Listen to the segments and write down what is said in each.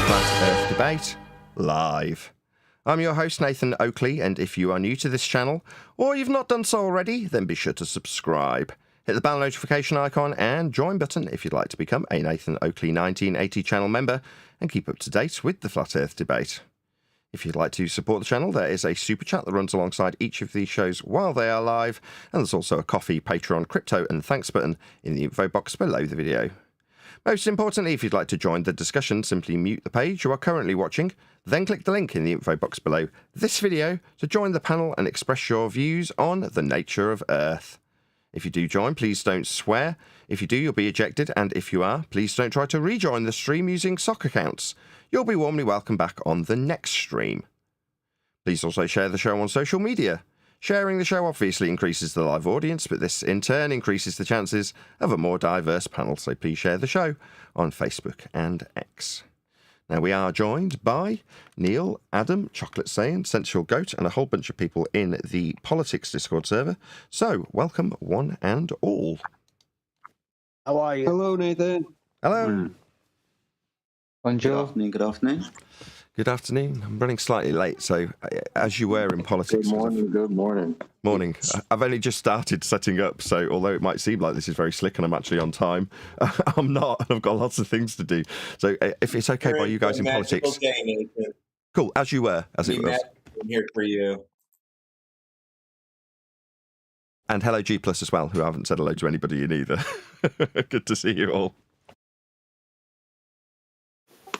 Flat Earth Debate live. I'm your host, Nathan Oakley, and if you are new to this channel, or you've not done so already, then be sure to subscribe. Hit the bell notification icon and join button if you'd like to become a Nathan Oakley 1980 channel member and keep up to date with the Flat Earth Debate. If you'd like to support the channel, there is a super chat that runs alongside each of these shows while they are live, and there's also a coffee, Patreon, crypto and thanks button in the info box below the video. Most importantly, if you'd like to join the discussion, simply mute the page you are currently watching, then click the link in the info box below this video to join the panel and express your views on the nature of Earth. If you do join, please don't swear. If you do, you'll be ejected, and if you are, please don't try to rejoin the stream using sock accounts. You'll be warmly welcome back on the next stream. Please also share the show on social media. Sharing the show obviously increases the live audience, but this in turn increases the chances of a more diverse panel, so please share the show on Facebook and X. Now, we are joined by Neil, Adam, Chocolate Saiyan, Sensual Goat, and a whole bunch of people in the Politics Discord server. So, welcome one and all. How are you? Hello, Nathan. Hello. Bonjour. Good afternoon. Good afternoon. Good afternoon. I'm running slightly late, so as you were in politics... Good morning. Good morning. Morning. I've only just started setting up, so although it might seem like this is very slick and I'm actually on time, I'm not, and I've got lots of things to do. So if it's okay by you guys in politics... Day, cool, as you were, as it was. I'm here for you. And hello G Plus as well, who I haven't said hello to anybody in either. Good to see you all.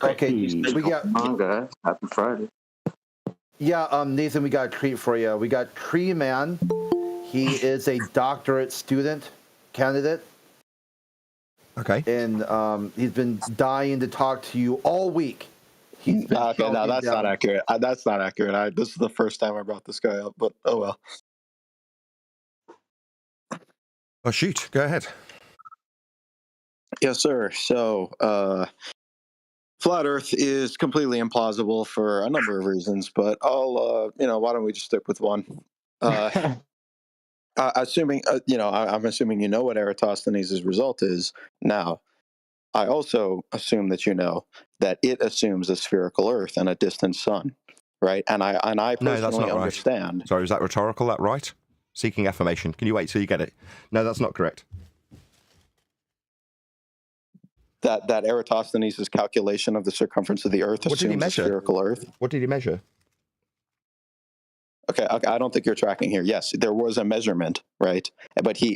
Okay, we got manga. Happy Friday. Yeah, Nathan, we got a treat for you. We got Tree Man. He is a doctorate student candidate. Okay. And he's been dying to talk to you all week. Okay, no, that's not accurate. That's not accurate. This is the first time I brought this guy up, but oh well. Oh, shoot. Go ahead. Yes, sir. So, flat Earth is completely implausible for a number of reasons, but I'll, why don't we just stick with one? Assuming, I'm assuming you know what Eratosthenes' result is. Now, I also assume that you know that it assumes a spherical Earth and a distant sun, right? And I personally that's not understand. Right. Sorry, was that rhetorical? That right? Seeking affirmation. Can you wait till you get it? No, that's not correct. That Eratosthenes' calculation of the circumference of the Earth assumes a spherical Earth. What did he measure? Okay, I don't think you're tracking here. Yes, there was a measurement, right? But he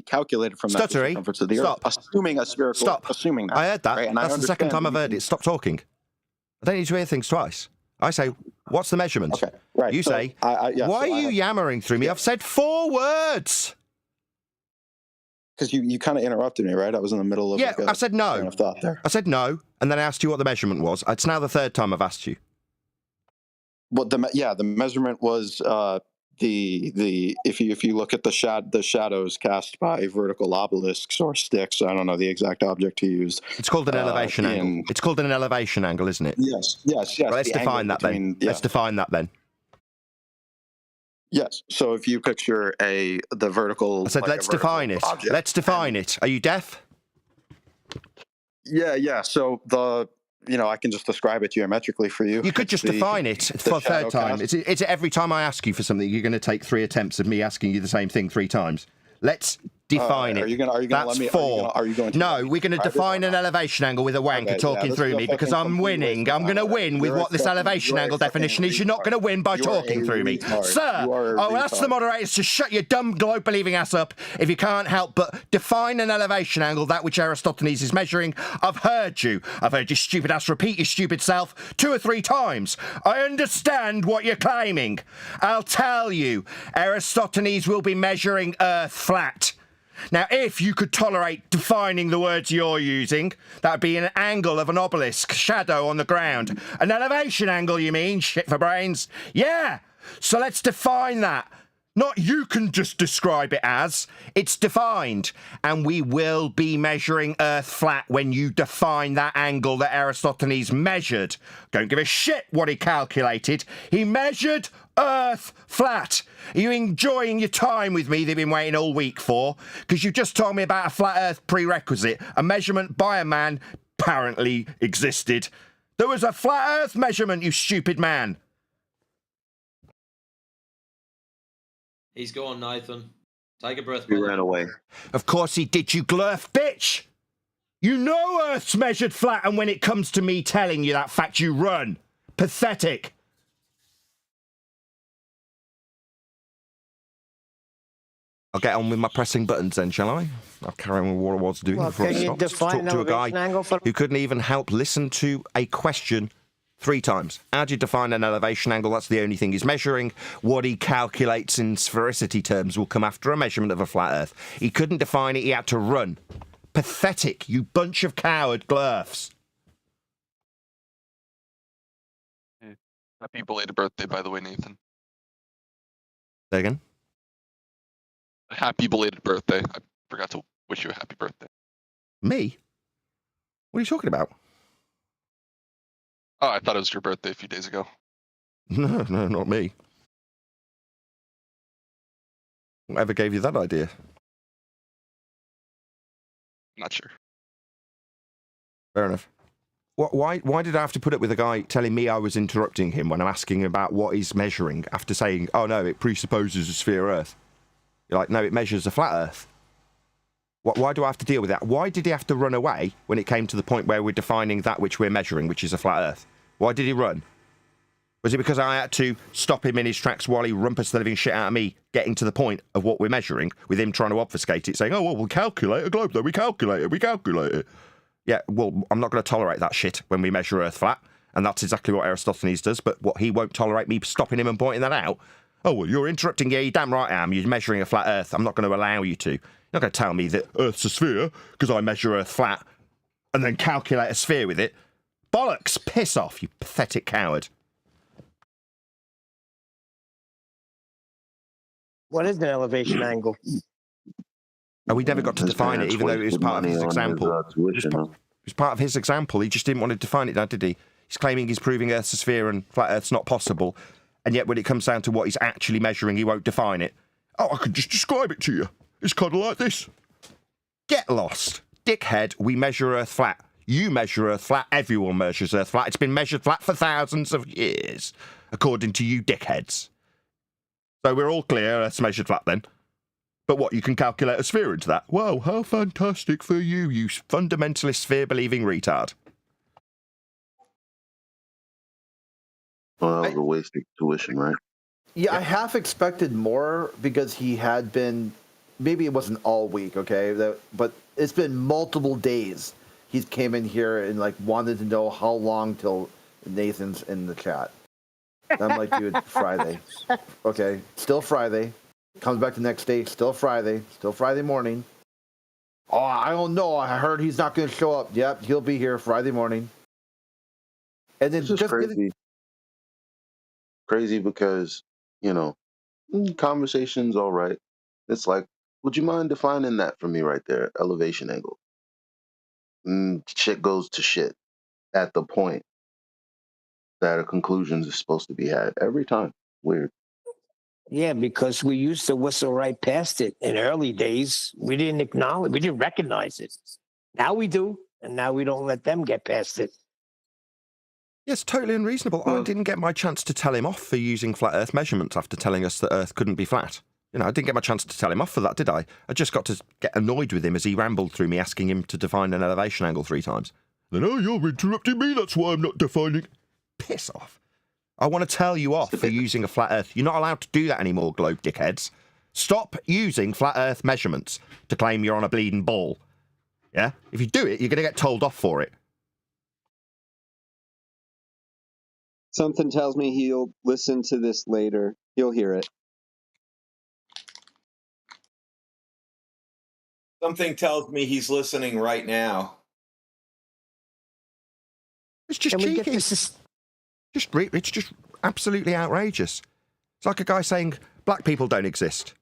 calculated from that the circumference of the Earth, assuming a spherical. Stop. Assuming that. I heard that. Right? That's the second time I've heard it. Stop talking. I don't need to hear things twice. I say, what's the measurement? Okay, right. You say, why are you yammering through me? I've said 4 words. Because you kind of interrupted me, right? I was in the middle of I said no. train of thought there. I said no, and then I asked you what the measurement was. It's now the 3rd time I've asked you. Well, the measurement was if you look at the shadows cast by vertical obelisks or sticks. I don't know the exact object he used. It's called an elevation angle. It's called an elevation angle, isn't it? Yes. Right, let's define that then. Let's define that then. Yes. So if you picture the vertical... I said, let's define it. Object. Let's define it. Are you deaf? Yeah. So I can just describe it geometrically for you. You could just define it for a 3rd time. It's every time I ask you for something, you're going to take 3 attempts of me asking you the same thing 3 times. Let's define it. That's 4. No, we're going to define an elevation angle with a wanker talking through me because I'm winning. I'm going to win with what this elevation angle definition is. You're not going to win by talking through me. Sir, I'll ask the moderators to shut your dumb globe-believing ass up if you can't help but define an elevation angle, that which Eratosthenes is measuring. I've heard you. I've heard your stupid ass repeat your stupid self 2 or 3 times. I understand what you're claiming. I'll tell you, Eratosthenes will be measuring Earth flat. Now, if you could tolerate defining the words you're using, that would be an angle of an obelisk, shadow on the ground. An elevation angle, you mean? Shit for brains. Yeah! So let's define that. Not you can just describe it as. It's defined. And we will be measuring Earth flat when you define that angle that Eratosthenes measured. Don't give a shit what he calculated. He measured Earth flat. Are you enjoying your time with me that you've been waiting all week for? Because you've just told me about a flat Earth prerequisite. A measurement by a man apparently existed. There was a flat Earth measurement, you stupid man. He's gone, Nathan. Take a breath, He brother. ran away. Of course he did, you glurf bitch. You know Earth's measured flat, and when it comes to me telling you that fact, you run. Pathetic. I'll get on with my pressing buttons then, shall I? I'll carry on with what I was doing before I stopped to talk to a guy who couldn't even help listen to a question 3 times. How do you define an elevation angle? That's the only thing he's measuring. What he calculates in sphericity terms will come after a measurement of a flat Earth. He couldn't define it, he had to run. Pathetic, you bunch of coward glurfs. Happy belated birthday, by the way, Nathan. Say again? Happy belated birthday. I forgot to wish you a happy birthday. Me? What are you talking about? Oh, I thought it was your birthday a few days ago. No, not me. Whatever gave you that idea? Not sure. Fair enough. Why did I have to put up with a guy telling me I was interrupting him when I'm asking about what he's measuring after saying, oh no, it presupposes a sphere Earth? You're like, no, it measures a flat Earth. Why do I have to deal with that? Why did he have to run away when it came to the point where we're defining that which we're measuring, which is a flat Earth? Why did he run? Was it because I had to stop him in his tracks while he rumpus the living shit out of me getting to the point of what we're measuring, with him trying to obfuscate it, saying, oh, well, we'll calculate a globe, though. We calculate it. Yeah, well, I'm not going to tolerate that shit when we measure Earth flat, and that's exactly what Eratosthenes does, but what he won't tolerate me stopping him and pointing that out. Oh, well, you're interrupting. Yeah, you're damn right I am. You're measuring a flat Earth. I'm not going to allow you to. You're not going to tell me that Earth's a sphere because I measure Earth flat and then calculate a sphere with it. Bollocks! Piss off, you pathetic coward. What is an elevation angle? And we never got to His define it, parents even though it was wasted part of money his on example. tuition, huh? It was part of his example. He just didn't want to define it now, did he? He's claiming he's proving Earth's a sphere and flat Earth's not possible. And yet when it comes down to what he's actually measuring, he won't define it. Oh, I can just describe it to you. It's kind of like this. Get lost. Dickhead, we measure Earth flat. You measure Earth flat. Everyone measures Earth flat. It's been measured flat for thousands of years, according to you dickheads. So we're all clear, Earth's measured flat then. But what, you can calculate a sphere into that? Wow, how fantastic for you, you fundamentalist sphere-believing retard. Well, that was a waste of tuition, right? Yeah, I half expected more because he had been, maybe it wasn't all week, okay, but it's been multiple days. He came in here and like wanted to know how long till Nathan's in the chat. And I'm like, dude, Friday. Okay, still Friday. Comes back the next day, still Friday morning. Oh, I don't know. I heard he's not going to show up. Yep, he'll be here Friday morning. And then It's just just crazy. Crazy because, you know, conversation's all right. It's like, would you mind defining that for me right there? Elevation angle. Shit goes to shit at the point that a conclusion is supposed to be had every time. Weird. Yeah, because we used to whistle right past it in early days. We didn't recognize it. Now we do, and now we don't let them get past it. Yes, totally unreasonable. I didn't get my chance to tell him off for using flat Earth measurements after telling us that Earth couldn't be flat. You know, I didn't get my chance to tell him off for that, did I? I just got to get annoyed with him as he rambled through me asking him to define an elevation angle 3 times. Then, oh, you're interrupting me, that's why I'm not defining. Piss off. I want to tell you off for using a flat Earth. You're not allowed to do that anymore, globe dickheads. Stop using flat Earth measurements to claim you're on a bleeding ball. Yeah? If you do it, you're going to get told off for it. Something tells me he'll listen to this later. He'll hear it. Something tells me he's listening right now. It's just Can we cheeky. get this? It's just absolutely outrageous. It's like a guy saying black people don't exist,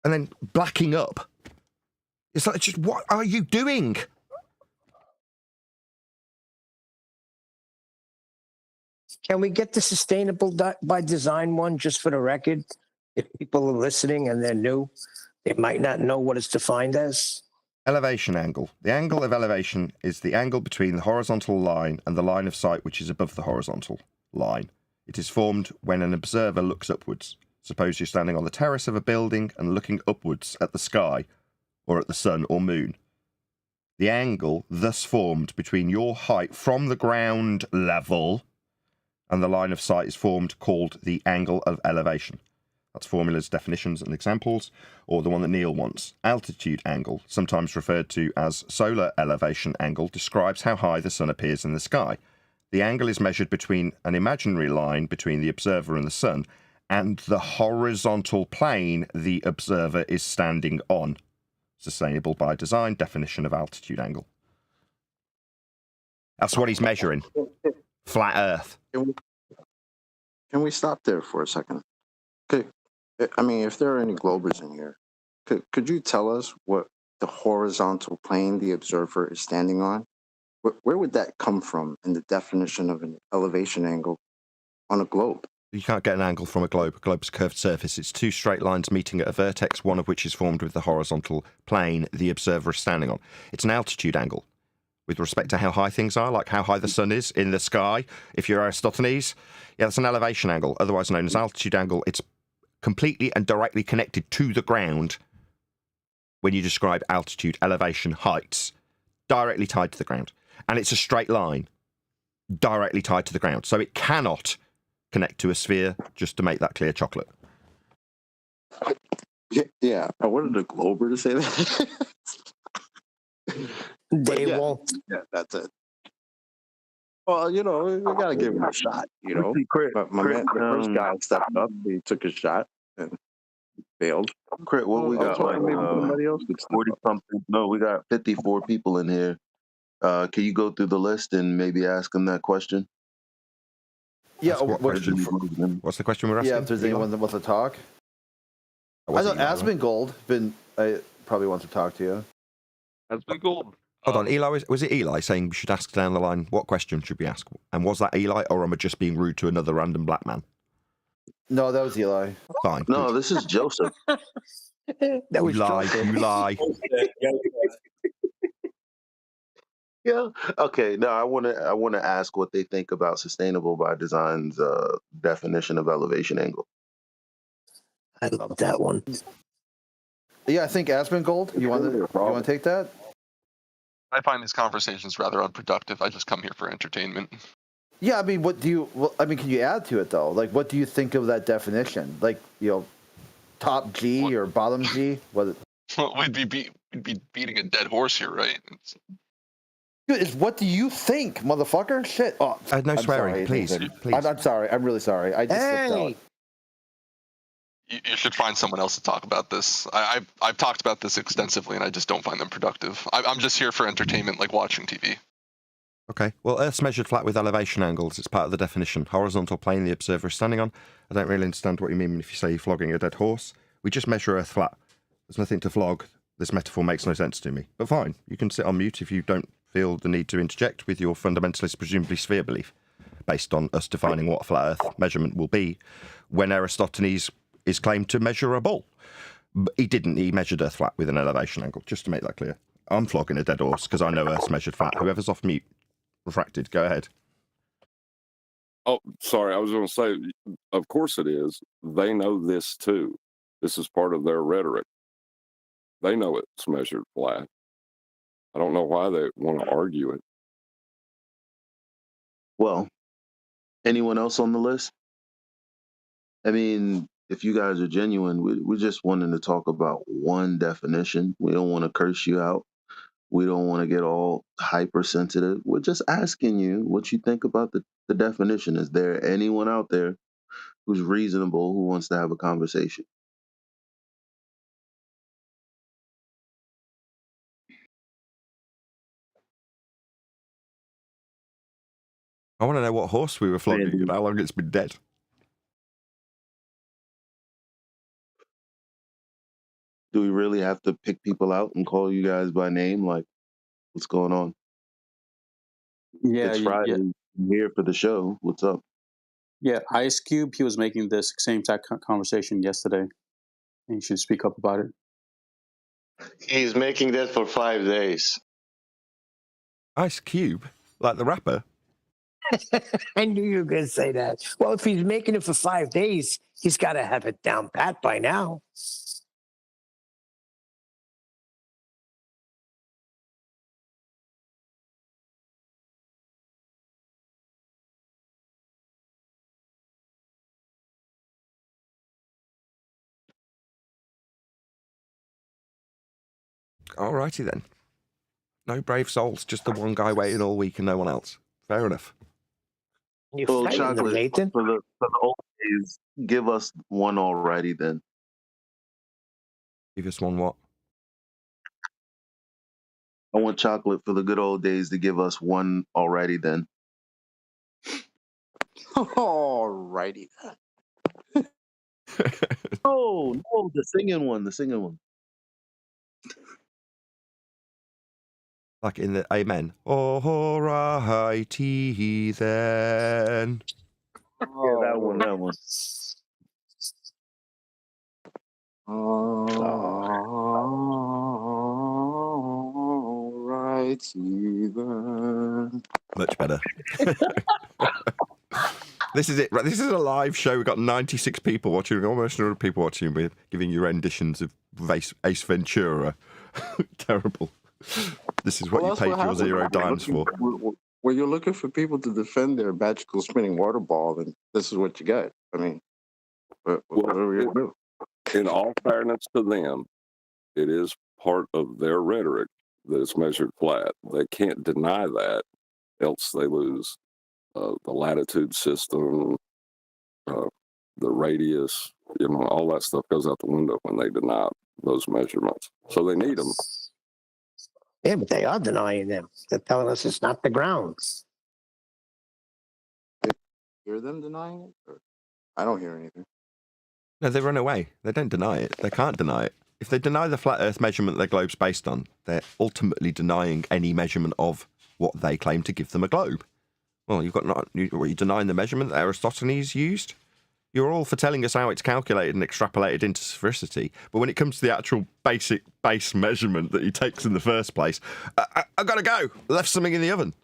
and then blacking up. It's like, just what are you doing? Can we get the sustainable by design one just for the record? If people are listening and they're new, they might not know what it's defined as. Elevation angle. The angle of elevation is the angle between the horizontal line and the line of sight which is above the horizontal line. It is formed when an observer looks upwards. Suppose you're standing on the terrace of a building and looking upwards at the sky, or at the sun or moon. The angle thus formed between your height from the ground level and the line of sight is formed called the angle of elevation. That's formulas, definitions, and examples, or the one that Neil wants. Altitude angle, sometimes referred to as solar elevation angle, describes how high the sun appears in the sky. The angle is measured between an imaginary line between the observer and the sun and the horizontal plane the observer is standing on. Sustainable by design, definition of altitude angle. That's what he's measuring. Flat Earth. Can we stop there for a second? I mean, if there are any globers in here, could you tell us what the horizontal plane the observer is standing on? Where would that come from in the definition of an elevation angle on a globe? You can't get an angle from a globe. A globe's a curved surface. It's two straight lines meeting at a vertex, one of which is formed with the horizontal plane the observer is standing on. It's an altitude angle with respect to how high things are, like how high the sun is in the sky. If you're Eratosthenes, yeah, that's an elevation angle, otherwise known as altitude angle. It's completely and directly connected to the ground when you describe altitude, elevation, heights, directly tied to the ground. And it's a straight line, directly tied to the ground. So it cannot connect to a sphere, just to make that clear, chocolate. Yeah, I wanted a glober to say that. They yeah, won't. Yeah, that's it. Well, we got to give him a shot, But the first guy stepped up, he took a shot and failed. Crit, what we got? Like, somebody else could 40 something. No, we got 54 people in here. Can you go through the list and maybe ask them that question? Yeah, What what's the question we're asking? yeah. If there's anyone that wants to talk, I know Asmongold probably wants to talk to you. Asmongold. Hold on, Eli. Was it Eli saying we should ask down the line what question should we ask? And was that Eli, or am I just being rude to another random black man? No, that was Eli. Fine. No, this is Joseph. That was You lie. Joseph. You lie. Yeah. Okay. No, I want to ask what they think about sustainable by design's definition of elevation angle. I love that one. Yeah, I think Asmongold. You want to take that? I find these conversations rather unproductive. I just come here for entertainment. Yeah, I mean, what do you? Well, I mean, can you add to it though? Like, what do you think of that definition? Like, top G or bottom G? What? Well, we'd be beating a dead horse here, right? What do you think, motherfucker? Shit. Oh, No I'm swearing, sorry, please. Nathan. Please. I'm sorry. I'm really sorry. I just slipped out. You should find someone else to talk about this. I've talked about this extensively, and I just don't find them productive. I'm just here for entertainment, like watching TV. Okay. Well, Earth's measured flat with elevation angles. It's part of the definition. Horizontal plane the observer is standing on. I don't really understand what you mean if you say you're flogging a dead horse. We just measure Earth flat. There's nothing to flog. This metaphor makes no sense to me. But fine, you can sit on mute if you don't feel the need to interject with your fundamentalist, presumably sphere belief, based on us defining what a flat Earth measurement will be when Eratosthenes is claimed to measure a ball. But he didn't. He measured Earth flat with an elevation angle, just to make that clear. I'm flogging a dead horse because I know Earth's measured flat. Whoever's off mute, refracted, go ahead. Oh, sorry. I was going to say, of course it is. They know this too. This is part of their rhetoric. They know it's measured flat. I don't know why they want to argue it. Well, anyone else on the list? I mean, if you guys are genuine, we're just wanting to talk about one definition. We don't want to curse you out. We don't want to get all hypersensitive. We're just asking you what you think about the definition. Is there anyone out there who's reasonable who wants to have a conversation? I want to know what horse we were flogging and how long it's been dead. Do we really have to pick people out and call you guys by name? Like, what's going on? Yeah, It's Friday. I'm here for the show. What's up? yeah. Ice Cube, he was making this same type conversation yesterday, and you should speak up about it. He's making that for 5 days. Ice Cube, like the rapper. I knew you were going to say that. Well, if he's making it for 5 days, he's got to have it down pat by now. Alrighty then. No brave souls, just the one guy waiting all week and no one else. Fair enough. You're Well, frightening them, chocolate Nathan. for the old days. Give us one already, then. Give us one what? I want chocolate for the good old days to give us one already, then. Alrighty. Oh no, the singing one, the singing one. Like in the Amen. Alrighty then. Yeah, that one, that one. Alrighty then. Much better. This is it. Right, this is a live show. We've got 96 people watching, almost 100 people watching. We're giving you renditions of Ace Ventura. Terrible. This is what you paid your 0 dimes for. When you're looking for people to defend their magical spinning water ball, then this is what you get. I mean, what are we going to do? In all fairness to them, it is part of their rhetoric that it's measured flat. They can't deny that, else they lose the latitude system, the radius, all that stuff goes out the window when they deny those measurements. So they need them. Yeah, but they are denying them. They're telling us it's not the ground. Hear them denying it? Or I don't hear anything. No, they run away. They don't deny it. They can't deny it. If they deny the flat Earth measurement their globe's based on, they're ultimately denying any measurement of what they claim to give them a globe. Well, you're denying the measurement that Eratosthenes used? You're all for telling us how it's calculated and extrapolated into sphericity, but when it comes to the actual base measurement that he takes in the first place, I've got to go. Left something in the oven.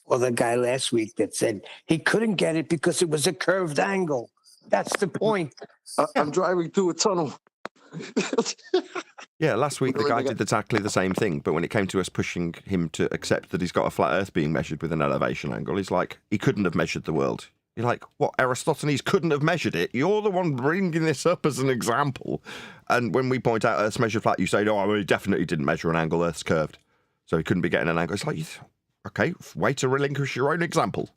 Well, the guy last week that said he couldn't get it because it was a curved angle. That's the point. I'm driving through a tunnel. Yeah, last week the guy did exactly the same thing, but when it came to us pushing him to accept that he's got a flat Earth being measured with an elevation angle, he's like, he couldn't have measured the world. You're like, what, Eratosthenes couldn't have measured it? You're the one bringing this up as an example. And when we point out Earth's measured flat, you say, no, he definitely didn't measure an angle, Earth's curved. So he couldn't be getting an angle. It's like, okay, way to relinquish your own example.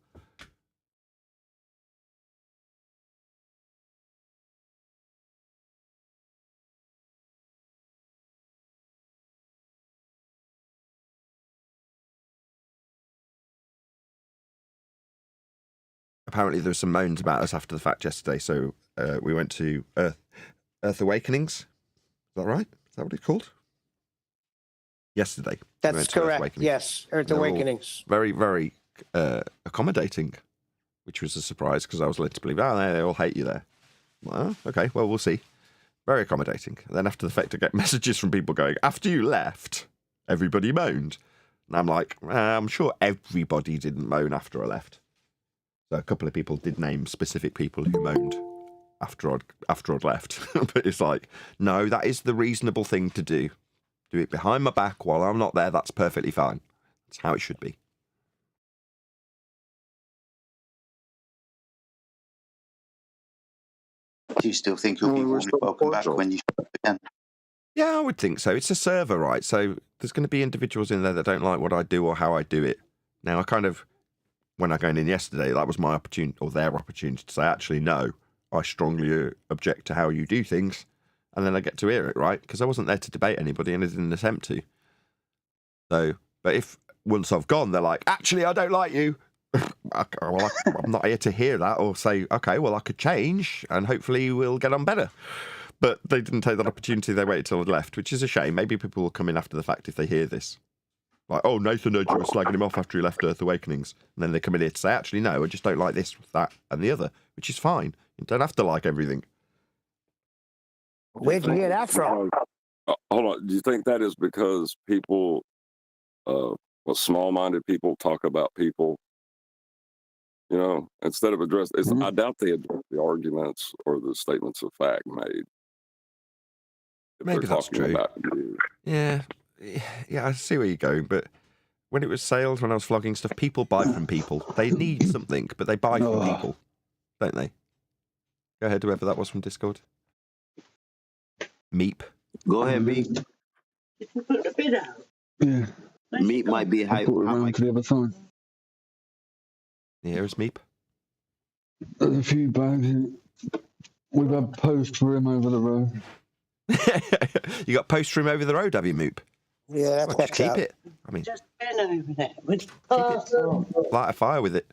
Apparently there were some moans about us after the fact yesterday, so we went to Earth Awakenings. Is that right? Is that what it's called? Yesterday. That's correct. Yes, Earth Awakenings. Very, very accommodating, which was a surprise because I was led to believe, they all hate you there. Well, okay, well, we'll see. Very accommodating. And then after the fact, I get messages from people going, after you left, everybody moaned. And I'm like, I'm sure everybody didn't moan after I left. So a couple of people did name specific people who moaned after I'd left. But it's like, no, that is the reasonable thing to do. Do it behind my back while I'm not there. That's perfectly fine. That's how it should be. Do you still think you'll be warmly welcome back when you again? Yeah, I would think so. It's a server, right? So there's going to be individuals in there that don't like what I do or how I do it. Now, when I went in yesterday, that was my opportunity, or their opportunity, to say, actually, no, I strongly object to how you do things. And then I get to hear it, right? Because I wasn't there to debate anybody and I didn't attempt to. So, but if once I've gone, they're like, actually, I don't like you. I'm not here to hear that or say, okay, well, I could change and hopefully we'll get on better. But they didn't take that opportunity. They waited till I left, which is a shame. Maybe people will come in after the fact if they hear this. Like, oh, Nathan heard you were slagging him off after he left Earth Awakenings. And then they come in here to say, actually, no, I just don't like this, that, and the other, which is fine. You don't have to like everything. Where'd you hear that from? Hold on. Do you think that is because people, small-minded people, talk about people? You know, instead of address, I doubt they address the arguments or the statements of fact made. Maybe that's true. Yeah, I see where you're going, but when it was sales, when I was flogging stuff, people buy from people. They need something, but they buy from people, don't they? Go ahead, whoever that was from Discord. Meep. Go ahead, Meep. Yeah. Meep might be hype. Around to the other side. Yeah, it's Meep. There's a few bags in it. We've had post for him over the road. You got post for him over the road, have you, Moop? Yeah, well, just keep it. I mean, just been over there. With light a fire with it.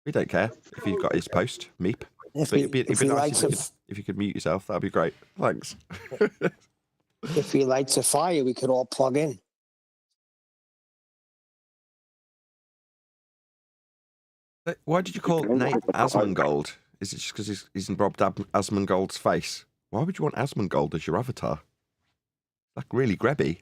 We don't care if you've got his post, Meep. If But he, it'd be if he nice lights if you could mute yourself. That'd be great. Thanks. if he lights a fire, we could all plug in. Why did you call Nate Asmongold? Is it just because he's in Rob Asmongold's face? Why would you want Asmongold as your avatar? Like really grabby.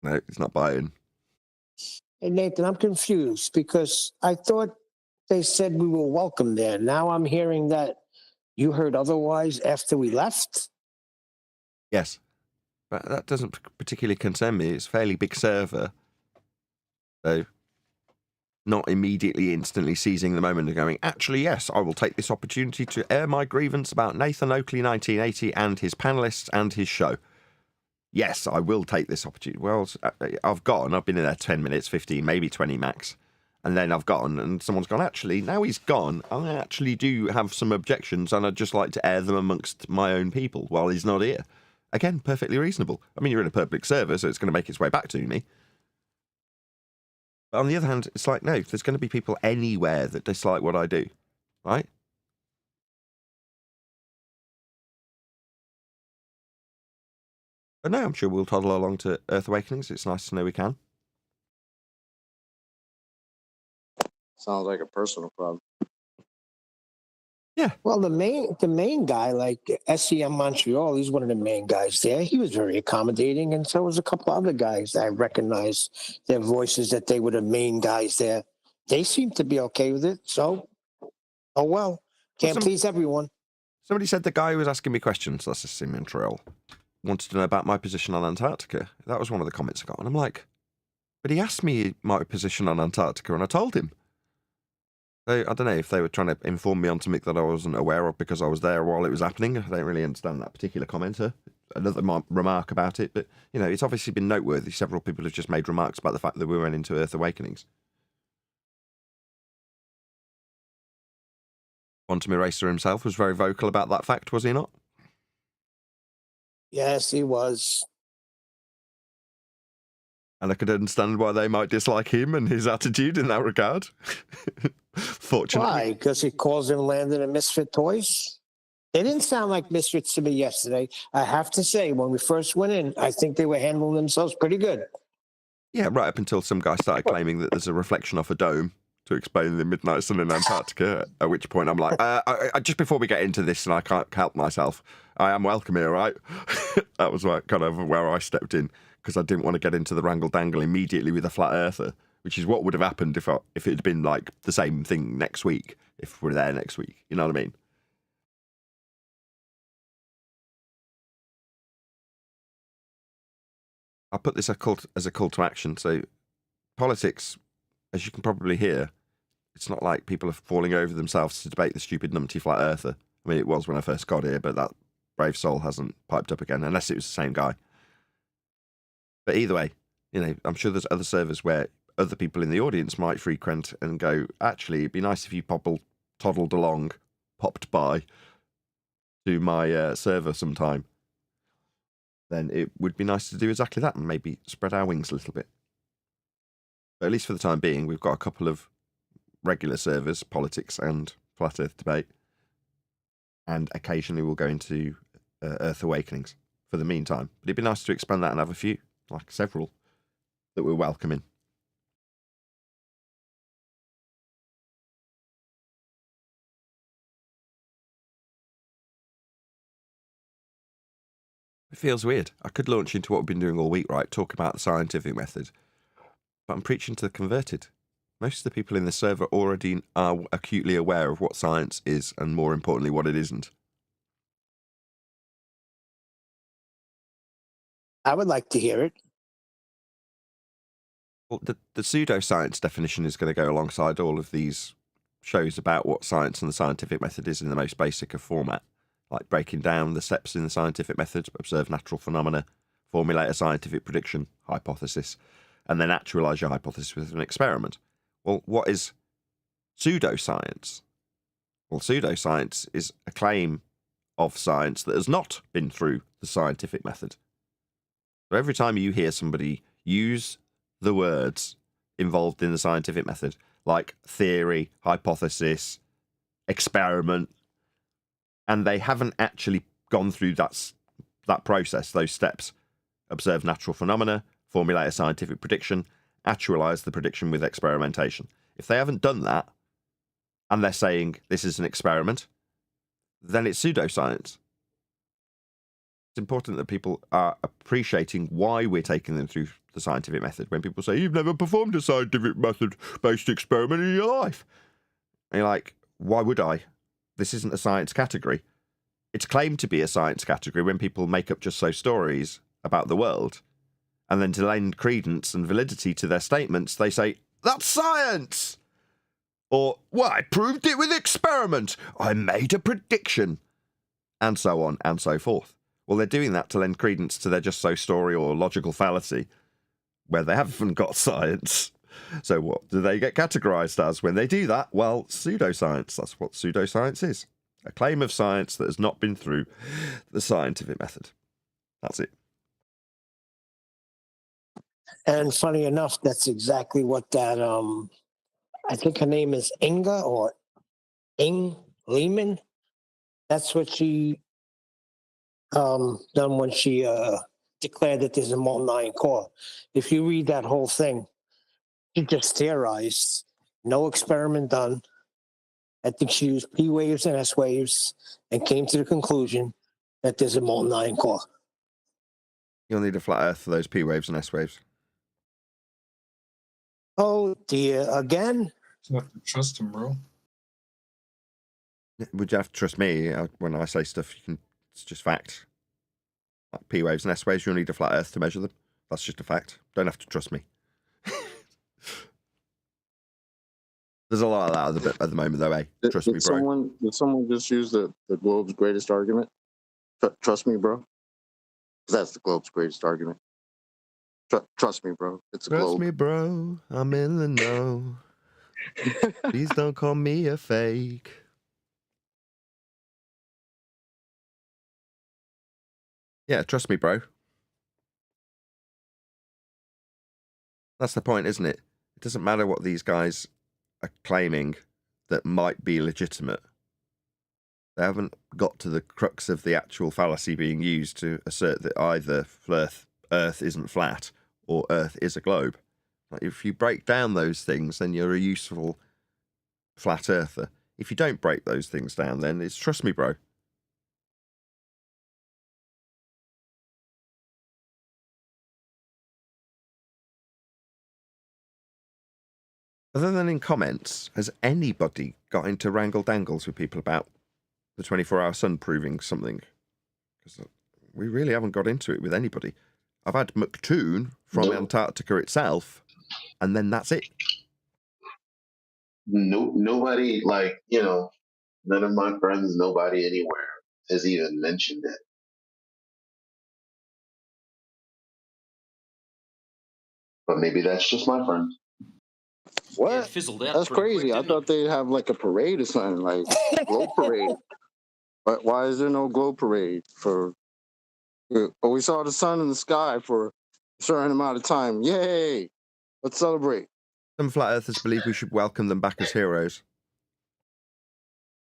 No, he's not buying. Hey, Nathan, I'm confused because I thought they said we were welcome there. Now I'm hearing that you heard otherwise after we left. Yes. But that doesn't particularly concern me. It's a fairly big server. So, not immediately, instantly seizing the moment and going, actually, yes, I will take this opportunity to air my grievance about Nathan Oakley 1980 and his panelists and his show. Yes, I will take this opportunity. Well, I've gone. I've been in there 10 minutes, 15, maybe 20 max. And then I've gone and someone's gone, actually, now he's gone, I actually do have some objections and I'd just like to air them amongst my own people while he's not here. Again, perfectly reasonable. I mean, you're in a public server, so it's going to make its way back to me. But on the other hand, it's like, no, there's going to be people anywhere that dislike what I do, right? But no, I'm sure we'll toddle along to Earth Awakenings. It's nice to know we can. Sounds like a personal problem. Yeah. Well, the main guy, like SEM Montreal, he's one of the main guys there. He was very accommodating, and so was a couple other guys that I recognized their voices, that they were the main guys there. They seemed to be okay with it, so, oh well. Can't please everyone. Somebody said the guy who was asking me questions, that's SEM Montreal, wanted to know about my position on Antarctica. That was one of the comments I got, and I'm like, but he asked me my position on Antarctica, and I told him. So I don't know if they were trying to inform me on something that I wasn't aware of because I was there while it was happening. I don't really understand that particular commenter. Another remark about it, but, you know, it's obviously been noteworthy. Several people have just made remarks about the fact that we went into Earth Awakenings. Quantum Eraser himself was very vocal about that fact, was he not? Yes, he was. And I could understand why they might dislike him and his attitude in that regard. Fortunately. Why? Because he calls him Landon and Misfit Toys? They didn't sound like misfits to me yesterday. I have to say, when we first went in, I think they were handling themselves pretty good. Yeah, right up until some guy started claiming that there's a reflection off a dome to explain the midnight sun in Antarctica, at which point I'm like, just before we get into this and I can't help myself, I am welcome here, right? That was kind of where I stepped in, because I didn't want to get into the wrangle-dangle immediately with a flat earther, which is what would have happened if it had been like the same thing next week, if we're there next week. You know what I mean? I put this as a call to action. So politics, as you can probably hear, it's not like people are falling over themselves to debate the stupid numpty flat earther. I mean, it was when I first got here, but that brave soul hasn't piped up again, unless it was the same guy. But either way, you know, I'm sure there's other servers where other people in the audience might frequent and go, actually, it'd be nice if you toddled along, popped by to my server sometime. Then it would be nice to do exactly that and maybe spread our wings a little bit. But at least for the time being, we've got a couple of regular servers, politics and flat earth debate. And occasionally we'll go into Earth Awakenings for the meantime. But it'd be nice to expand that and have a few, like several, that we're welcoming. It feels weird. I could launch into what we've been doing all week, right? Talk about the scientific method. But I'm preaching to the converted. Most of the people in the server already are acutely aware of what science is and, more importantly, what it isn't. I would like to hear it. Well, the pseudoscience definition is going to go alongside all of these shows about what science and the scientific method is in the most basic of format, like breaking down the steps in the scientific method, observe natural phenomena, formulate a scientific prediction, hypothesis, and then actualize your hypothesis with an experiment. Well, what is pseudoscience? Well, pseudoscience is a claim of science that has not been through the scientific method. So every time you hear somebody use the words involved in the scientific method, like theory, hypothesis, experiment, and they haven't actually gone through that process, those steps, observe natural phenomena, formulate a scientific prediction, actualize the prediction with experimentation. If they haven't done that, and they're saying this is an experiment, then it's pseudoscience. It's important that people are appreciating why we're taking them through the scientific method. When people say, you've never performed a scientific method-based experiment in your life. And you're like, why would I? This isn't a science category. It's claimed to be a science category when people make up just so stories about the world. And then to lend credence and validity to their statements, they say, that's science! Or, well, I proved it with experiment. I made a prediction. And so on and so forth. Well, they're doing that to lend credence to their just so story or logical fallacy, where they haven't got science. So what do they get categorized as when they do that? Well, pseudoscience. That's what pseudoscience is. A claim of science that has not been through the scientific method. That's it. And funny enough, that's exactly what that, I think her name is Inga or Ing Lehman. That's what she done when she declared that there's a molten iron core. If you read that whole thing, she just theorized, no experiment done. I think she used P waves and S waves and came to the conclusion that there's a molten iron core. You'll need a flat earth for those P waves and S waves. Oh dear, again? You have to trust him, bro. Would you have to trust me when I say stuff? It's just fact. Like P waves and S waves, you'll need a flat earth to measure them. That's just a fact. Don't have to trust me. There's a lot of that at the moment, though, eh? Trust me, bro. Did someone just use the globe's greatest argument? Trust me, bro. That's the globe's greatest argument. Trust me, bro. It's a globe. Trust me, bro. I'm in the know. Please don't call me a fake. Yeah, trust me, bro. That's the point, isn't it? It doesn't matter what these guys are claiming that might be legitimate. They haven't got to the crux of the actual fallacy being used to assert that either Earth isn't flat or Earth is a globe. Like, if you break down those things, then you're a useful flat earther. If you don't break those things down, then it's trust me, bro. Other than in comments, has anybody got into wrangle-dangles with people about the 24-hour sun proving something? Because we really haven't got into it with anybody. I've had McToon from Antarctica itself, and then that's it. Nobody, like, none of my friends, nobody anywhere has even mentioned it. But maybe that's just my friends. What? Yeah, it fizzled out That's pretty crazy. quick, I didn't thought they'd have like a parade or something, like a globe parade. But why is there no globe parade for? But we saw the sun in the sky for a certain amount of time. Yay! Let's celebrate. Some flat earthers believe we should welcome them back as heroes.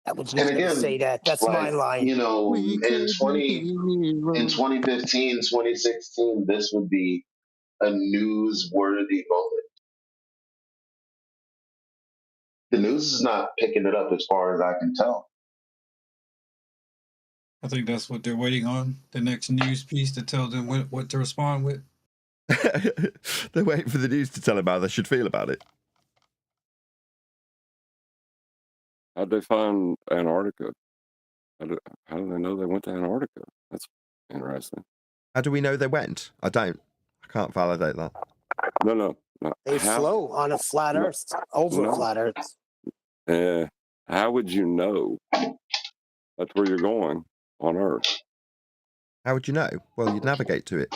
I was just going to say that. That's my line. In 2015, 2016, this would be a newsworthy moment. The news is not picking it up as far as I can tell. I think that's what they're waiting on, the next news piece to tell them what to respond with. They're waiting for the news to tell them how they should feel about it. How'd they find Antarctica? How do they know they went to Antarctica? That's interesting. How do we know they went? I can't validate that. No. They flow on a flat Earth, over flat Earth. How would you know that's where you're going on Earth? How would you know? Well, you'd navigate to it.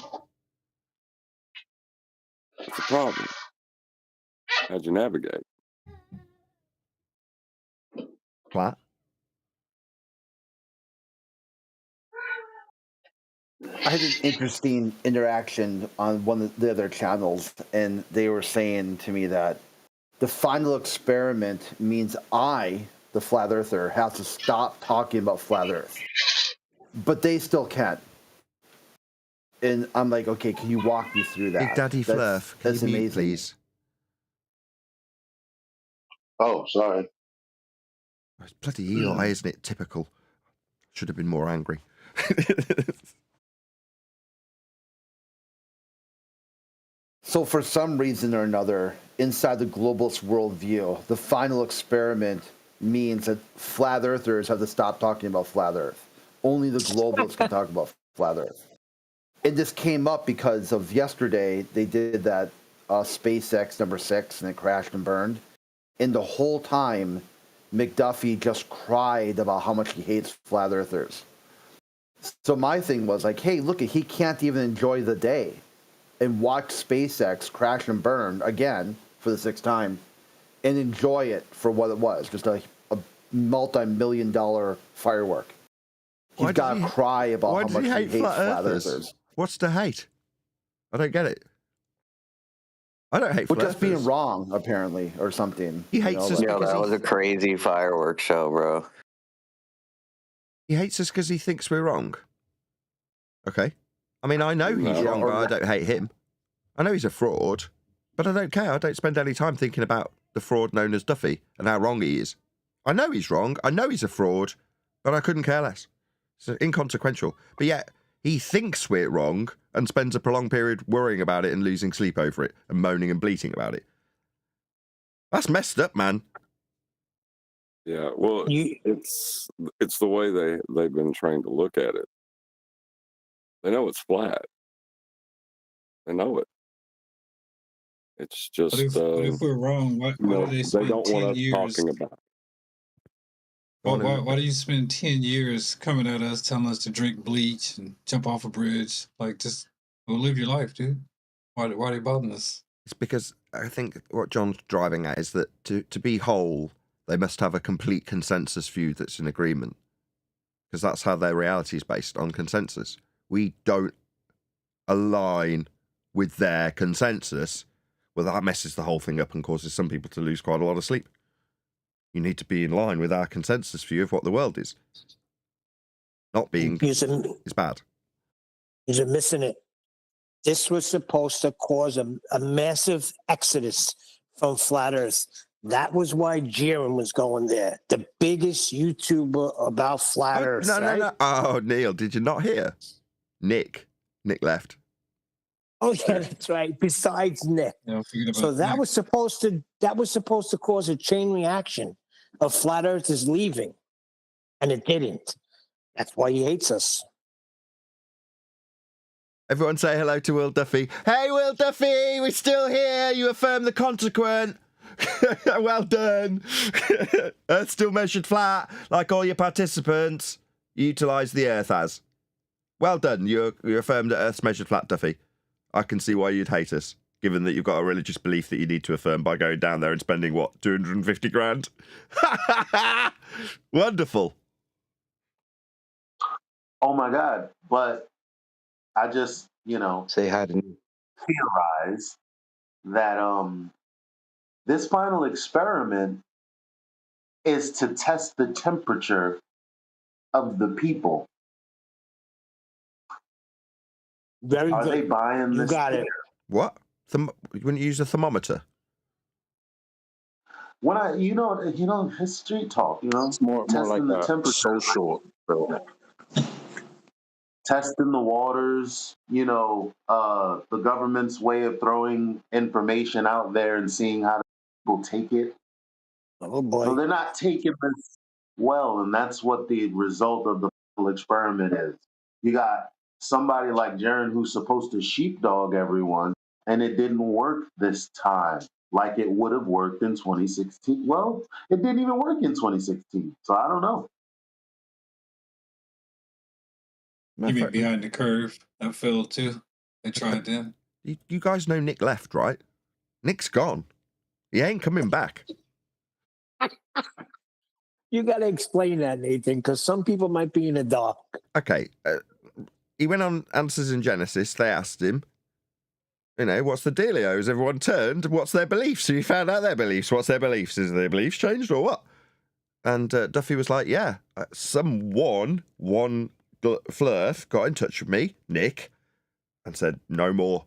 That's a problem. How'd you navigate? Flat. I had an interesting interaction on one of the other channels, and they were saying to me that the final experiment means I, the flat earther, have to stop talking about flat Earth. But they still can. And I'm like, okay, can you walk me through that? Big Daddy Flurf, can that's you mute, amazing. please? Oh, sorry. It's bloody Eli, isn't it? Typical. Should have been more angry. So for some reason or another, inside the globalist worldview, the final experiment means that flat earthers have to stop talking about flat Earth. Only the globalists can talk about flat Earth. And this came up because of yesterday, they did that SpaceX number 6, and it crashed and burned. And the whole time, McDuffie just cried about how much he hates flat earthers. So my thing was like, hey, look, he can't even enjoy the day and watch SpaceX crash and burn again for the 6th time and enjoy it for what it was, just a multi-million-dollar firework. He's got to cry about how much he hates flat earthers. What's to hate? I don't get it. I don't hate flat Well, just earthers. being wrong, apparently, or something. He hates us Yo, because that was a crazy fireworks show, bro. he hates us because he thinks we're wrong. Okay. I mean, I know he's wrong, but I don't hate him. I know he's a fraud, but I don't care. I don't spend any time thinking about the fraud known as Duffy and how wrong he is. I know he's wrong. I know he's a fraud, but I couldn't care less. It's inconsequential. But yet, he thinks we're wrong and spends a prolonged period worrying about it and losing sleep over it and moaning and bleating about it. That's messed up, man. Yeah, well, it's the way they've been trained to look at it. They know it's flat. They know it. It's just. But if we're wrong, why do they spend don't 10 want us years talking about it. Why do you spend 10 years coming at us, telling us to drink bleach and jump off a bridge? Like, just go live your life, dude. Why are they bothering us? It's because I think what John's driving at is that to be whole, they must have a complete consensus view that's in agreement. Because that's how their reality is based, on consensus. We don't align with their consensus. Well, that messes the whole thing up and causes some people to lose quite a lot of sleep. You need to be in line with our consensus view of what the world is. Not being is bad. You're missing it. This was supposed to cause a massive exodus from flat Earth. That was why Jiren was going there. The biggest YouTuber about flat Earth. No. Oh, Neil, did you not hear? Nick left. Oh yeah, that's right. Besides Nick, so that was supposed to cause a chain reaction of flat Earthers leaving, and it didn't. That's why he hates us. Everyone say hello to Will Duffy. Hey, Will Duffy, we're still here. You affirm the consequent. Well done. Earth still measured flat, like all your participants. You utilise the Earth as. Well done. You affirmed that Earth's measured flat, Duffy. I can see why you'd hate us, given that you've got a religious belief that you need to affirm by going down there and spending, what, 250 grand? Wonderful. Oh, my God. But I just, say hi to me. Theorize that this final experiment is to test the temperature of the people. Very Are good. they buying You this? got it. What? You wouldn't use a thermometer? When his street talk, it's more testing like the a temperature. social. testing the waters, the government's way of throwing information out there and seeing how people take it. Oh boy. So they're not taking this well, and that's what the result of the experiment is. You got somebody like Jaren who's supposed to sheepdog everyone, and it didn't work this time like it would have worked in 2016. Well, it didn't even work in 2016, so I don't know. You mean behind the curve? That failed too. They tried that. You guys know Nick left, right? Nick's gone. He ain't coming back. You got to explain that, Nathan, because some people might be in the dark. Okay. He went on Answers in Genesis. They asked him, what's the dealio? Has everyone turned? What's their beliefs? So he found out their beliefs. What's their beliefs? Is their beliefs changed or what? And Duffy was like, yeah, one Flurf got in touch with me, Nick, and said, no more.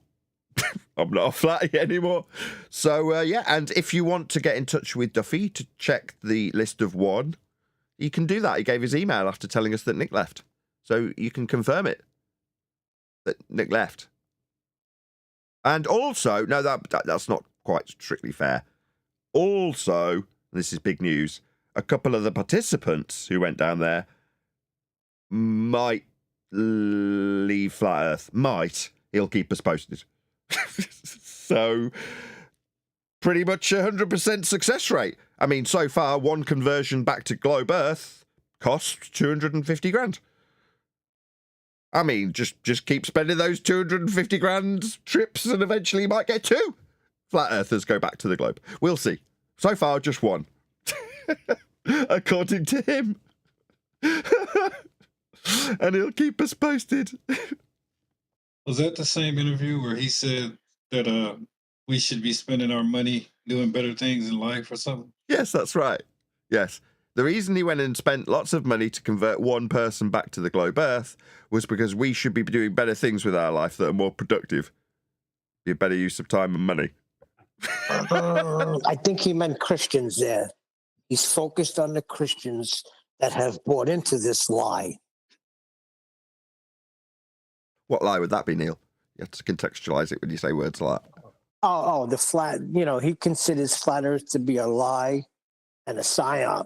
I'm not a flatty anymore. So, yeah, and if you want to get in touch with Duffy to check the list of one, you can do that. He gave his email after telling us that Nick left. So you can confirm it, that Nick left. And also, no, that's not quite strictly fair. Also, this is big news, a couple of the participants who went down there might leave Flat Earth. Might. He'll keep us posted. So, pretty much 100% success rate. I mean, so far, one conversion back to globe Earth cost 250 grand. I mean, just keep spending those 250 grand trips and eventually you might get two flat earthers go back to the globe. We'll see. So far, just one. According to him. And he'll keep us posted. Was that the same interview where he said that we should be spending our money doing better things in life or something? Yes, that's right. Yes. The reason he went and spent lots of money to convert one person back to the globe Earth was because we should be doing better things with our life that are more productive. Be a better use of time and money. I think he meant Christians there. He's focused on the Christians that have bought into this lie. What lie would that be, Neil? You have to contextualize it when you say words like that. Oh, the flat, he considers flat Earth to be a lie and a psyop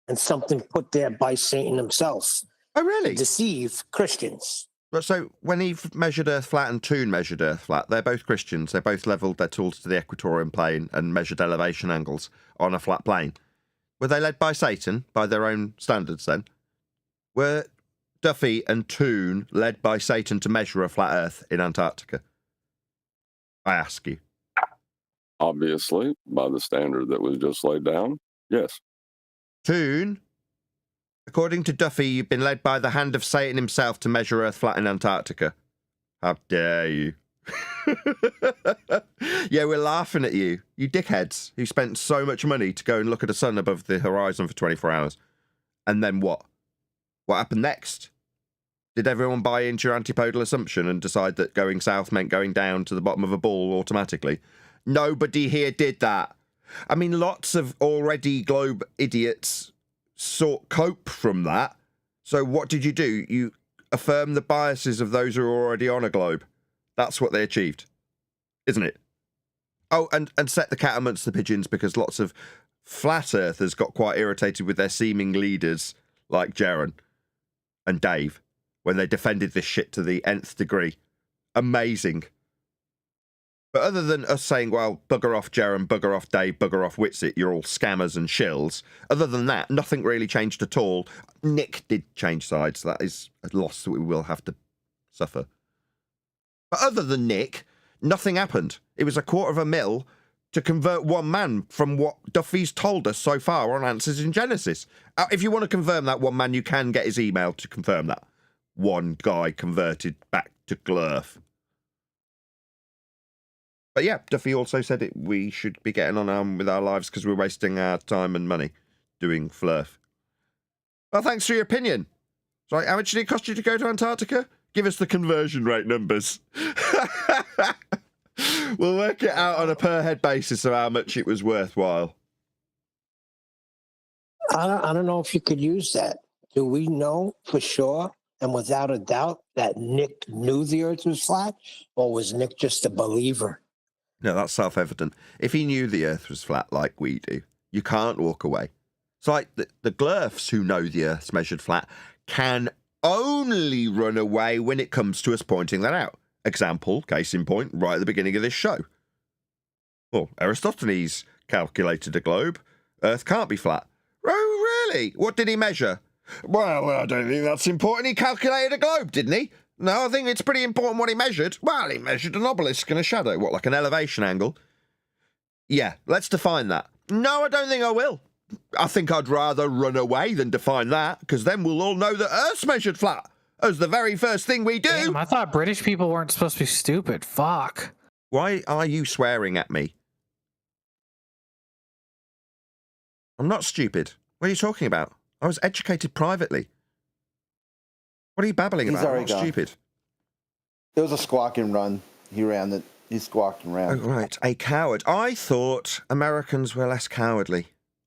and something put there by Satan himself. Oh, really? To deceive Christians. But so when he measured Earth flat and Toon measured Earth flat, they're both Christians. They both leveled their tools to the equatorial plane and measured elevation angles on a flat plane. Were they led by Satan, by their own standards then? Were Duffy and Toon led by Satan to measure a flat Earth in Antarctica? I ask you. Obviously, by the standard that was just laid down, yes. Toon, according to Duffy, you've been led by the hand of Satan himself to measure Earth flat in Antarctica. How dare you? Yeah, we're laughing at you, you dickheads who spent so much money to go and look at the sun above the horizon for 24 hours. And then what? What happened next? Did everyone buy into your antipodal assumption and decide that going south meant going down to the bottom of a ball automatically? Nobody here did that. I mean, lots of already globe idiots cope from that. So what did you do? You affirm the biases of those who are already on a globe. That's what they achieved, isn't it? Oh, and set the cat amongst the pigeons, because lots of flat earthers got quite irritated with their seeming leaders like Jaren and Dave when they defended this shit to the nth degree. Amazing. But other than us saying, well, bugger off Jaren, bugger off Dave, bugger off Witsit, you're all scammers and shills, other than that, nothing really changed at all. Nick did change sides. That is a loss that we will have to suffer. But other than Nick, nothing happened. It was $250,000 to convert one man from what Duffy's told us so far on Answers in Genesis. If you want to confirm that one man, you can get his email to confirm that. One guy converted back to Glurf. But yeah, Duffy also said we should be getting on with our lives because we're wasting our time and money doing flurf. Well, thanks for your opinion. Sorry, how much did it cost you to go to Antarctica? Give us the conversion rate numbers. We'll work it out on a per head basis of how much it was worthwhile. I don't know if you could use that. Do we know for sure and without a doubt that Nick knew the Earth was flat, or was Nick just a believer? No, that's self-evident. If he knew the Earth was flat like we do, you can't walk away. It's like the Glurfs who know the Earth's measured flat can only run away when it comes to us pointing that out. Example, case in point, right at the beginning of this show. Well, Eratosthenes calculated a globe. Earth can't be flat. Oh, really? What did he measure? Well, I don't think that's important. He calculated a globe, didn't he? No, I think it's pretty important what he measured. Well, he measured an obelisk and a shadow. What, like an elevation angle? Yeah, let's define that. No, I don't think I will. I think I'd rather run away than define that, because then we'll all know that Earth's measured flat as the very first thing we do. Damn, I thought British people weren't supposed to be stupid. Fuck. Why are you swearing at me? I'm not stupid. What are you talking about? I was educated privately. What are you babbling about? I'm not stupid. It was a squawk and run. He ran it. He squawked and ran. Oh, right. A coward. I thought Americans were less cowardly.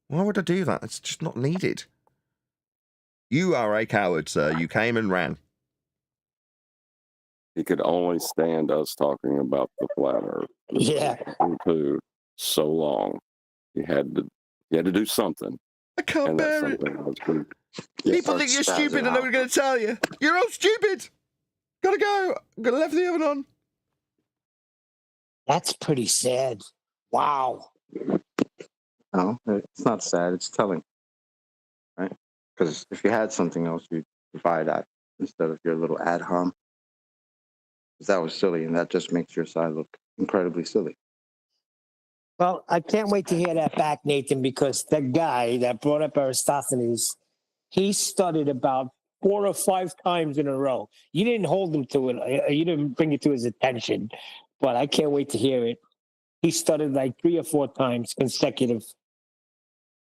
Why would I do that? It's just not needed. You are a coward, sir. You came and ran. He could only stand us talking about the flat Earth. Yeah. For so long. He had to do something. I can't bear it. People think you're stupid and I'm going to tell you. You're all stupid. Gotta go. I'm going to leave the oven on. That's pretty sad. Wow. No, it's not sad. It's telling, right? Because if you had something else, you'd provide that instead of your little ad hom. Because that was silly, and that just makes your side look incredibly silly. Well, I can't wait to hear that back, Nathan, because the guy that brought up Eratosthenes, he studied about 4 or 5 times in a row. You didn't hold him to it. You didn't bring it to his attention, but I can't wait to hear it. He studied like 3 or 4 times consecutive.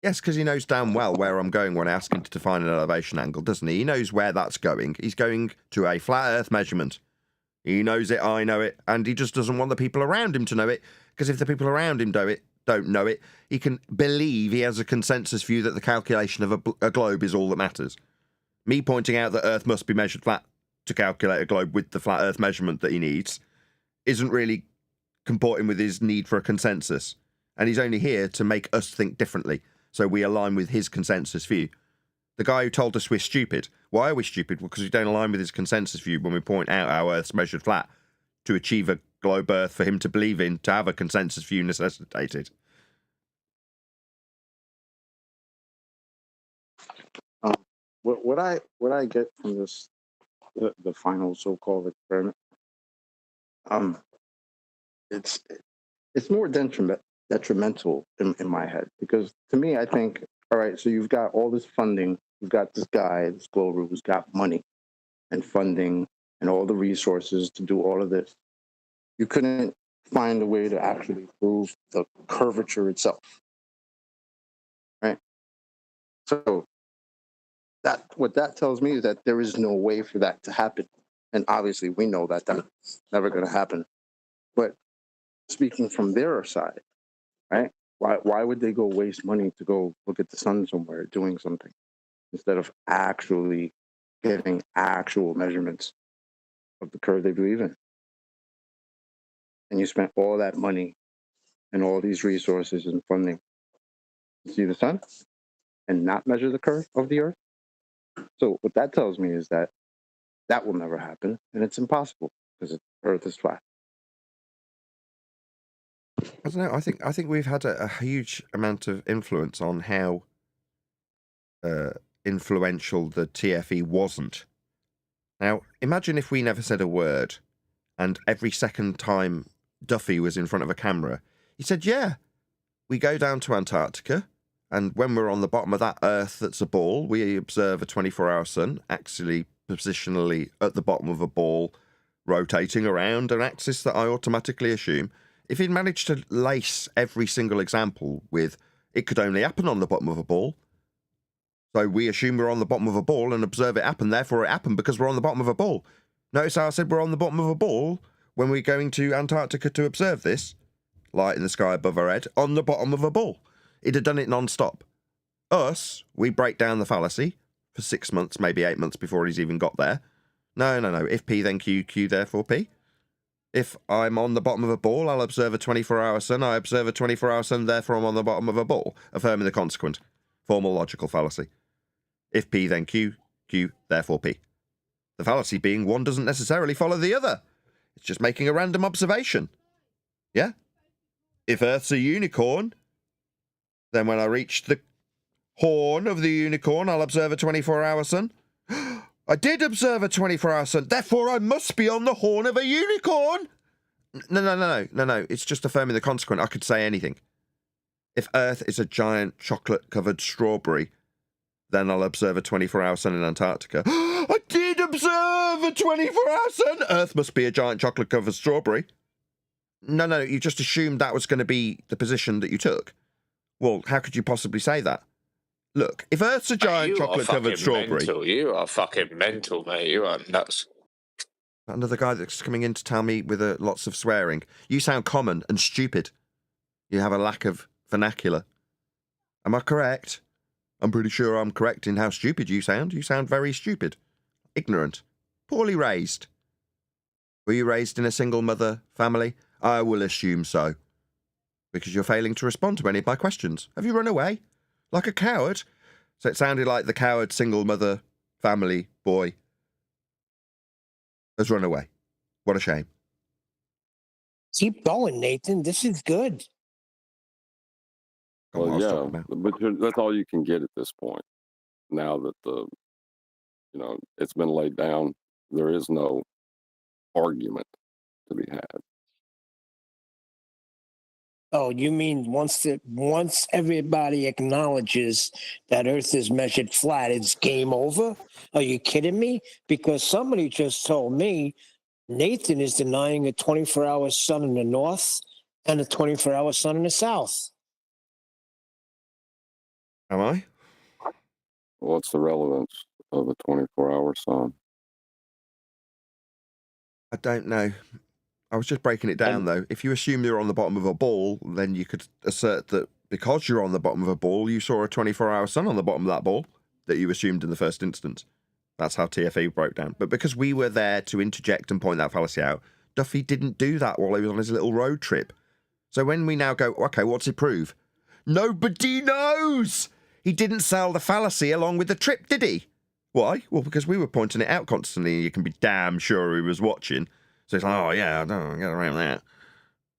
Yes, because he knows damn well where I'm going when I ask him to define an elevation angle, doesn't he? He knows where that's going. He's going to a flat Earth measurement. He knows it, I know it, and he just doesn't want the people around him to know it, because if the people around him don't know it, he can believe he has a consensus view that the calculation of a globe is all that matters. Me pointing out that Earth must be measured flat to calculate a globe with the flat Earth measurement that he needs isn't really comporting with his need for a consensus. And he's only here to make us think differently, so we align with his consensus view. The guy who told us we're stupid. Why are we stupid? Well, because we don't align with his consensus view when we point out how Earth's measured flat to achieve a globe Earth for him to believe in, to have a consensus view necessitated. What I get from this, the final so-called experiment, it's more detrimental in my head, because to me, I think, all right, so you've got all this funding, you've got this guy, this Glover, who's got money and funding and all the resources to do all of this. You couldn't find a way to actually prove the curvature itself, right? So what that tells me is that there is no way for that to happen. And obviously we know that that's never going to happen. But speaking from their side, right? Why would they go waste money to go look at the sun somewhere doing something instead of actually getting actual measurements of the curve they believe in? And you spent all that money and all these resources and funding to see the sun and not measure the curve of the Earth. So what that tells me is that that will never happen, and it's impossible because the Earth is flat. I don't know. I think we've had a huge amount of influence on how influential the TFE wasn't. Now, imagine if we never said a word, and every second time Duffy was in front of a camera, he said, yeah, we go down to Antarctica, and when we're on the bottom of that Earth that's a ball, we observe a 24-hour sun, actually positionally at the bottom of a ball, rotating around an axis that I automatically assume. If he'd managed to lace every single example with, it could only happen on the bottom of a ball, so we assume we're on the bottom of a ball and observe it happen, therefore it happened because we're on the bottom of a ball. Notice how I said we're on the bottom of a ball when we're going to Antarctica to observe this, light in the sky above our head, on the bottom of a ball. It'd have done it non-stop. Us, we break down the fallacy for 6 months, maybe 8 months before he's even got there. No. If P, then Q, Q, therefore P. If I'm on the bottom of a ball, I'll observe a 24-hour sun. I observe a 24-hour sun, therefore I'm on the bottom of a ball. Affirming the consequent. Formal logical fallacy. If P, then Q, Q, therefore P. The fallacy being one doesn't necessarily follow the other. It's just making a random observation. Yeah? If Earth's a unicorn, then when I reach the horn of the unicorn, I'll observe a 24-hour sun. I did observe a 24-hour sun, therefore I must be on the horn of a unicorn. No. It's just affirming the consequent. I could say anything. If Earth is a giant chocolate-covered strawberry, then I'll observe a 24-hour sun in Antarctica. I did observe a 24-hour sun. Earth must be a giant chocolate-covered strawberry. No, you just assumed that was going to be the position that you took. Well, how could you possibly say that? Look, if Earth's a giant chocolate-covered strawberry... You are fucking mental, mate. You are nuts. Another guy that's coming in to tell me with lots of swearing. You sound common and stupid. You have a lack of vernacular. Am I correct? I'm pretty sure I'm correct in how stupid you sound. You sound very stupid. Ignorant. Poorly raised. Were you raised in a single-mother family? I will assume so. Because you're failing to respond to any of my questions. Have you run away? Like a coward? So it sounded like the coward single-mother family boy has run away. What a shame. Keep going, Nathan. This is good. Well, yeah, but that's all you can get at this point. Now that it's been laid down, there is no argument to be had. Oh, you mean once everybody acknowledges that Earth is measured flat, it's game over? Are you kidding me? Because somebody just told me Nathan is denying a 24-hour sun in the north and a 24-hour sun in the south. Am I? What's the relevance of a 24-hour sun? I don't know. I was just breaking it down, though. If you assume you're on the bottom of a ball, then you could assert that because you're on the bottom of a ball, you saw a 24-hour sun on the bottom of that ball that you assumed in the first instance. That's how TFE broke down. But because we were there to interject and point that fallacy out, Duffy didn't do that while he was on his little road trip. So when we now go, okay, what's it prove? Nobody knows! He didn't sell the fallacy along with the trip, did he? Why? Well, because we were pointing it out constantly, and you can be damn sure he was watching. So it's like, oh, yeah, I don't get around that.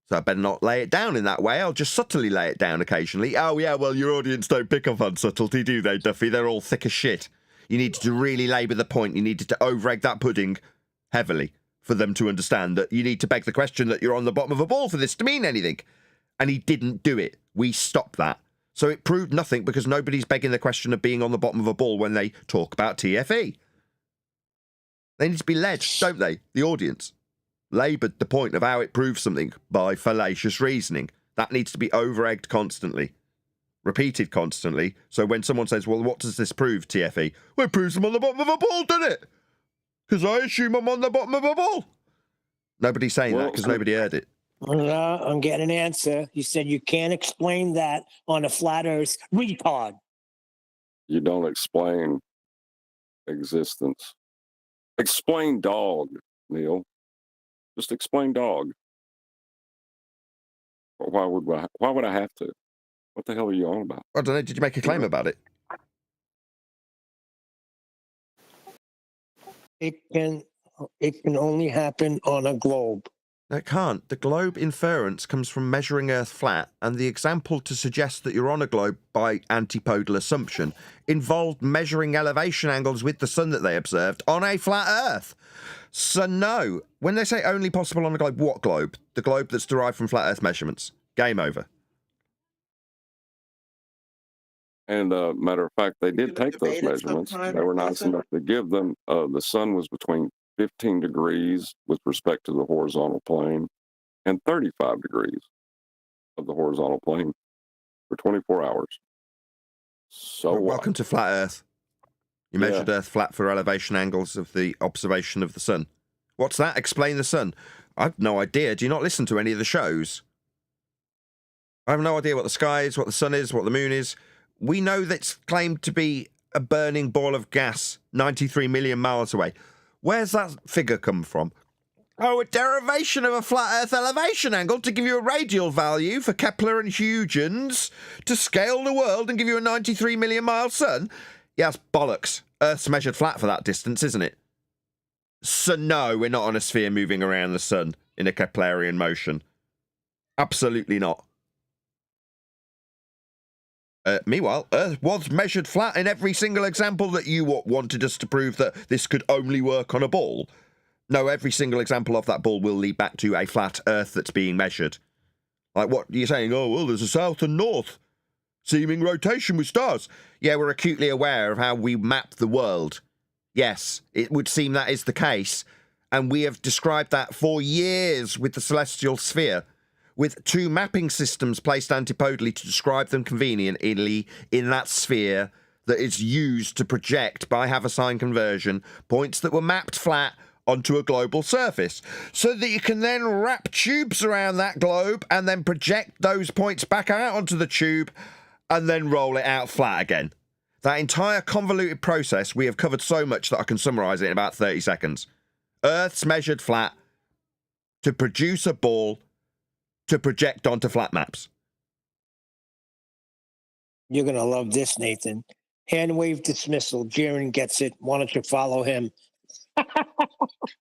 So I better not lay it down in that way. I'll just subtly lay it down occasionally. Oh, yeah, well, your audience don't pick up on subtlety, do they, Duffy? They're all thick as shit. You needed to really labour the point. You needed to over-egg that pudding heavily for them to understand that you need to beg the question that you're on the bottom of a ball for this to mean anything. And he didn't do it. We stopped that. So it proved nothing because nobody's begging the question of being on the bottom of a ball when they talk about TFE. They need to be led, don't they? The audience. Laboured the point of how it proves something by fallacious reasoning. That needs to be over-egged constantly. Repeated constantly. So when someone says, well, what does this prove, TFE? Well, it proves I'm on the bottom of a ball, doesn't it? Because I assume I'm on the bottom of a ball. Nobody's saying that because nobody heard it. I'm getting an answer. You said you can't explain that on a flat Earth retard. You don't explain existence. Explain dog, Neil. Just explain dog. Why would I have to? What the hell are you on about? I don't know. Did you make a claim about it? It can only happen on a globe. No, it can't. The globe inference comes from measuring Earth flat, and the example to suggest that you're on a globe by antipodal assumption involved measuring elevation angles with the sun that they observed on a flat Earth. So no, when they say only possible on a globe, what globe? The globe that's derived from flat Earth measurements. Game over. And matter of fact, they did take those measurements. They were nice enough to give them. The sun was between 15 degrees with respect to the horizontal plane and 35 degrees of the horizontal plane for 24 hours. So welcome to flat Earth. You measured Earth flat for elevation angles of the observation of the sun. What's that? Explain the sun. I've no idea. Do you not listen to any of the shows? I have no idea what the sky is, what the sun is, what the moon is. We know that's claimed to be a burning ball of gas 93 million miles away. Where's that figure come from? Oh, a derivation of a flat Earth elevation angle to give you a radial value for Kepler and Huygens to scale the world and give you a 93 million mile sun? Yeah, that's bollocks. Earth's measured flat for that distance, isn't it? So no, we're not on a sphere moving around the sun in a Keplerian motion. Absolutely not. Meanwhile, Earth was measured flat in every single example that you wanted us to prove that this could only work on a ball. No, every single example of that ball will lead back to a flat Earth that's being measured. Like, what you're saying? Oh, well, there's a south and north seeming rotation with stars. Yeah, we're acutely aware of how we map the world. Yes, it would seem that is the case. And we have described that for years with the celestial sphere, with two mapping systems placed antipodally to describe them conveniently in that sphere that is used to project, by Haversine conversion, points that were mapped flat onto a global surface, so that you can then wrap tubes around that globe and then project those points back out onto the tube and then roll it out flat again. That entire convoluted process we have covered so much that I can summarise it in about 30 seconds. Earth's measured flat to produce a ball to project onto flat maps. You're going to love this, Nathan. Hand wave dismissal. Jiren gets it. Why don't you follow him?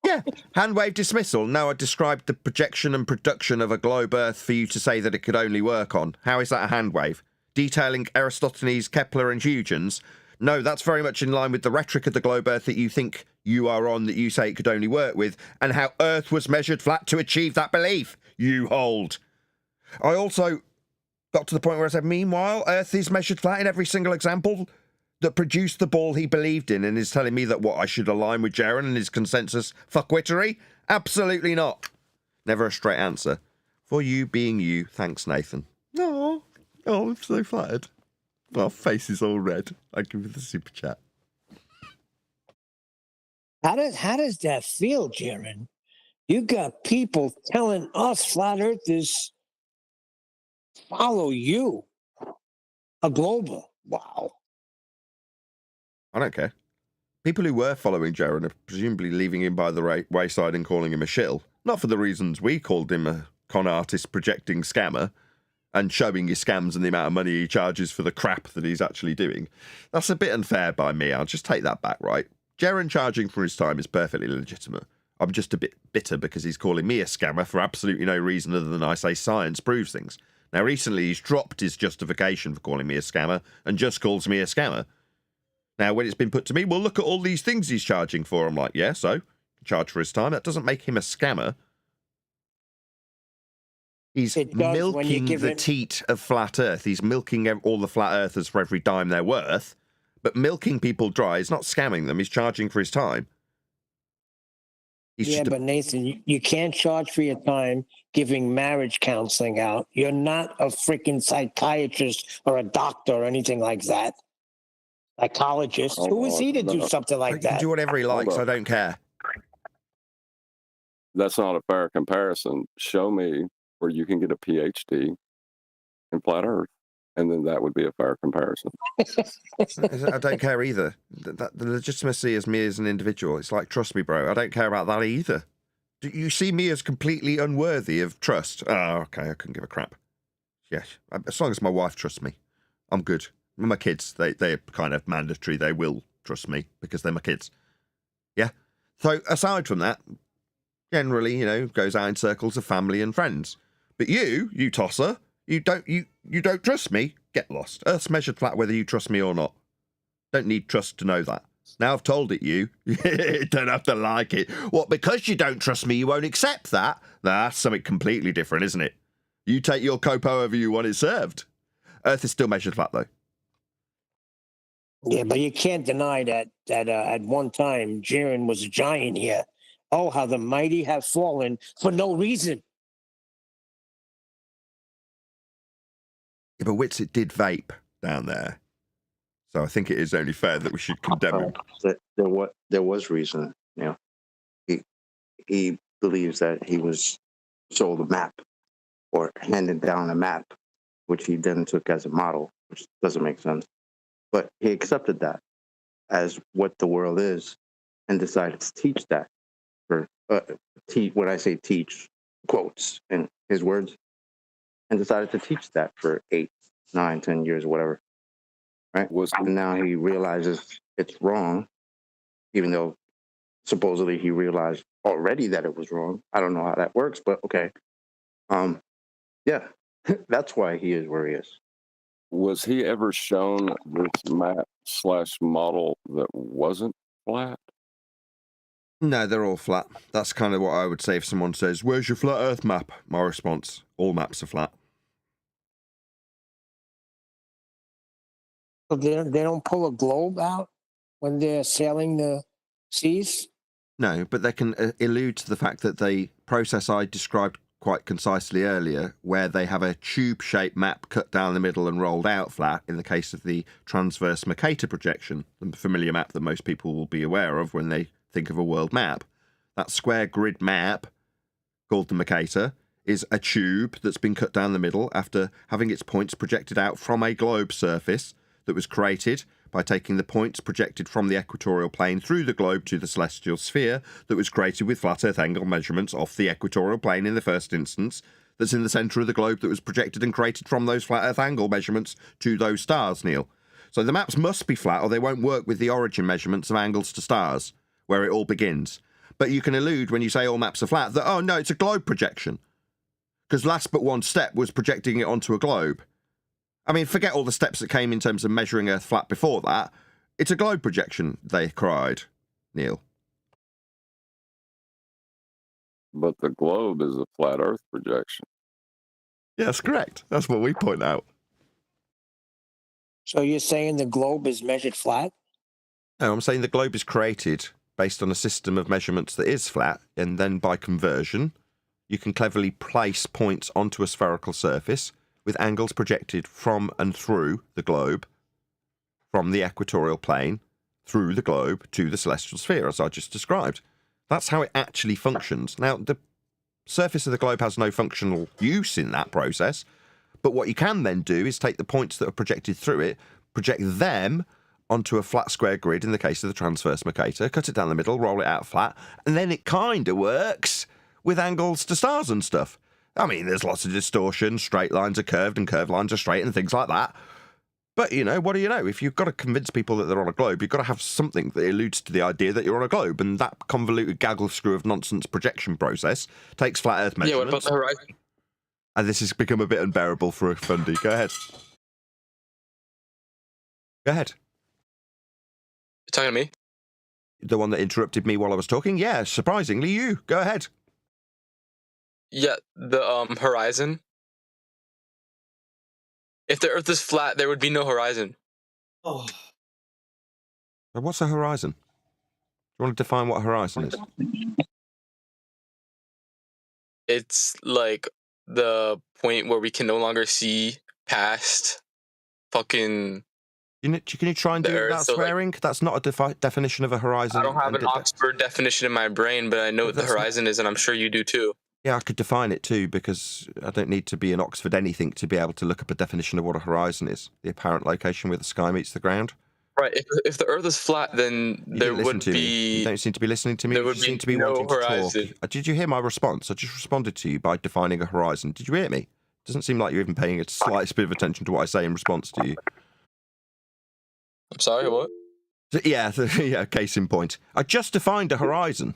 Yeah, hand wave dismissal. Now I described the projection and production of a globe Earth for you to say that it could only work on. How is that a hand wave? Detailing Eratosthenes, Kepler and Huygens. No, that's very much in line with the rhetoric of the globe Earth that you think you are on, that you say it could only work with, and how Earth was measured flat to achieve that belief. You hold. I also got to the point where I said, meanwhile, Earth is measured flat in every single example that produced the ball he believed in, and is telling me that what, I should align with Jaren and his consensus fuckwittery? Absolutely not. Never a straight answer. For you being you, thanks, Nathan. Oh, I'm so flattered. My face is all red. I give you the super chat. How does that feel, Jiren? You got people telling us flat earthers follow you. A global. Wow. I don't care. People who were following Jaren are presumably leaving him by the wayside and calling him a shill. Not for the reasons we called him, a con artist projecting scammer and showing his scams and the amount of money he charges for the crap that he's actually doing. That's a bit unfair by me. I'll just take that back, right? Jaren charging for his time is perfectly legitimate. I'm just a bit bitter because he's calling me a scammer for absolutely no reason other than I say science proves things. Now, recently he's dropped his justification for calling me a scammer and just calls me a scammer. Now, when it's been put to me, well, look at all these things he's charging for. I'm like, yeah, so? Charge for his time. That doesn't make him a scammer. He's milking the teat of flat Earth. He's milking all the flat earthers for every dime they're worth. But milking people dry is not scamming them. He's charging for his time. Yeah, but Nathan, you can't charge for your time giving marriage counseling out. You're not a freaking psychiatrist or a doctor or anything like that. Psychologist. Who is he to do something like that? He can do whatever he likes. I don't care. That's not a fair comparison. Show me where you can get a PhD in flat Earth, and then that would be a fair comparison. I don't care either. The legitimacy as me as an individual, it's like, trust me, bro, I don't care about that either. Do you see me as completely unworthy of trust? Oh, okay, I couldn't give a crap. Yeah, as long as my wife trusts me, I'm good. My kids, they're kind of mandatory. They will trust me because they're my kids. Yeah? So aside from that, generally, goes out in circles of family and friends. But you tosser, you don't trust me. Get lost. Earth's measured flat whether you trust me or not. Don't need trust to know that. Now I've told it you don't have to like it. What, because you don't trust me, you won't accept that? That's something completely different, isn't it? You take your cope however you want it served. Earth is still measured flat, though. Yeah, but you can't deny that at one time, Jiren was a giant here. Oh, how the mighty have fallen for no reason. Yeah, but Witsit did vape down there. So I think it is only fair that we should condemn him. There was reason. He believes that he was sold a map or handed down a map, which he then took as a model, which doesn't make sense. But he accepted that as what the world is. and decided to teach that for when I say teach, quotes in his words, and decided to teach that for 8, 9, 10 years or whatever. Right? And now he realizes it's wrong, even though supposedly he realized already that it was wrong. I don't know how that works, but okay. Yeah, that's why he is where he is. Was he ever shown this map/model that wasn't flat? No, they're all flat. That's kind of what I would say if someone says, "Where's your flat Earth map?" My response: all maps are flat. So they don't pull a globe out when they're sailing the seas? No, but they can allude to the fact that the process I described quite concisely earlier, where they have a tube-shaped map cut down the middle and rolled out flat, in the case of the transverse Mercator projection, the familiar map that most people will be aware of when they think of a world map. That square grid map, called the Mercator, is a tube that's been cut down the middle after having its points projected out from a globe surface that was created by taking the points projected from the equatorial plane through the globe to the celestial sphere that was created with flat Earth angle measurements off the equatorial plane in the first instance, that's in the centre of the globe that was projected and created from those flat Earth angle measurements to those stars, Neil. So the maps must be flat or they won't work with the origin measurements of angles to stars, where it all begins. But you can allude when you say all maps are flat that, oh no, it's a globe projection. Because last but one step was projecting it onto a globe. I mean, forget all the steps that came in terms of measuring Earth flat before that. It's a globe projection, they cried, Neil. But the globe is a flat Earth projection. Yes, correct. That's what we point out. So you're saying the globe is measured flat? No, I'm saying the globe is created based on a system of measurements that is flat, and then by conversion, you can cleverly place points onto a spherical surface with angles projected from and through the globe, from the equatorial plane, through the globe to the celestial sphere, as I just described. That's how it actually functions. Now, the surface of the globe has no functional use in that process, but what you can then do is take the points that are projected through it, project them onto a flat square grid, in the case of the transverse Mercator, cut it down the middle, roll it out flat, and then it kind of works with angles to stars and stuff. I mean, there's lots of distortion, straight lines are curved and curved lines are straight and things like that. But, you know, what do you know? If you've got to convince people that they're on a globe, you've got to have something that alludes to the idea that you're on a globe, and that convoluted gaggle screw of nonsense projection process takes flat Earth measurements. Yeah, what about the horizon? And this has become a bit unbearable for a Fundy. Go ahead. Go ahead. You're talking to me? The one that interrupted me while I was talking? Yeah, surprisingly, you. Go ahead. Yeah, the horizon. If the Earth is flat, there would be no horizon. Oh. What's a horizon? Do you want to define what a horizon is? It's like the point where we can no longer see past fucking... Can you try and do it without swearing? Like, that's not a definition of a horizon. I don't have an Oxford definition in my brain, but I know what the horizon is, and I'm sure you do too. Yeah, I could define it too, because I don't need to be an Oxford anything to be able to look up a definition of what a horizon is. The apparent location where the sky meets the ground. Right. If the Earth is flat, then there would be... You don't seem to be listening to me. There would you seem to be no wanting horizon. to talk. Did you hear my response? I just responded to you by defining a horizon. Did you hear me? Doesn't seem like you're even paying a slightest bit of attention to what I say in response to you. I'm sorry, what? Yeah, case in point. I just defined a horizon.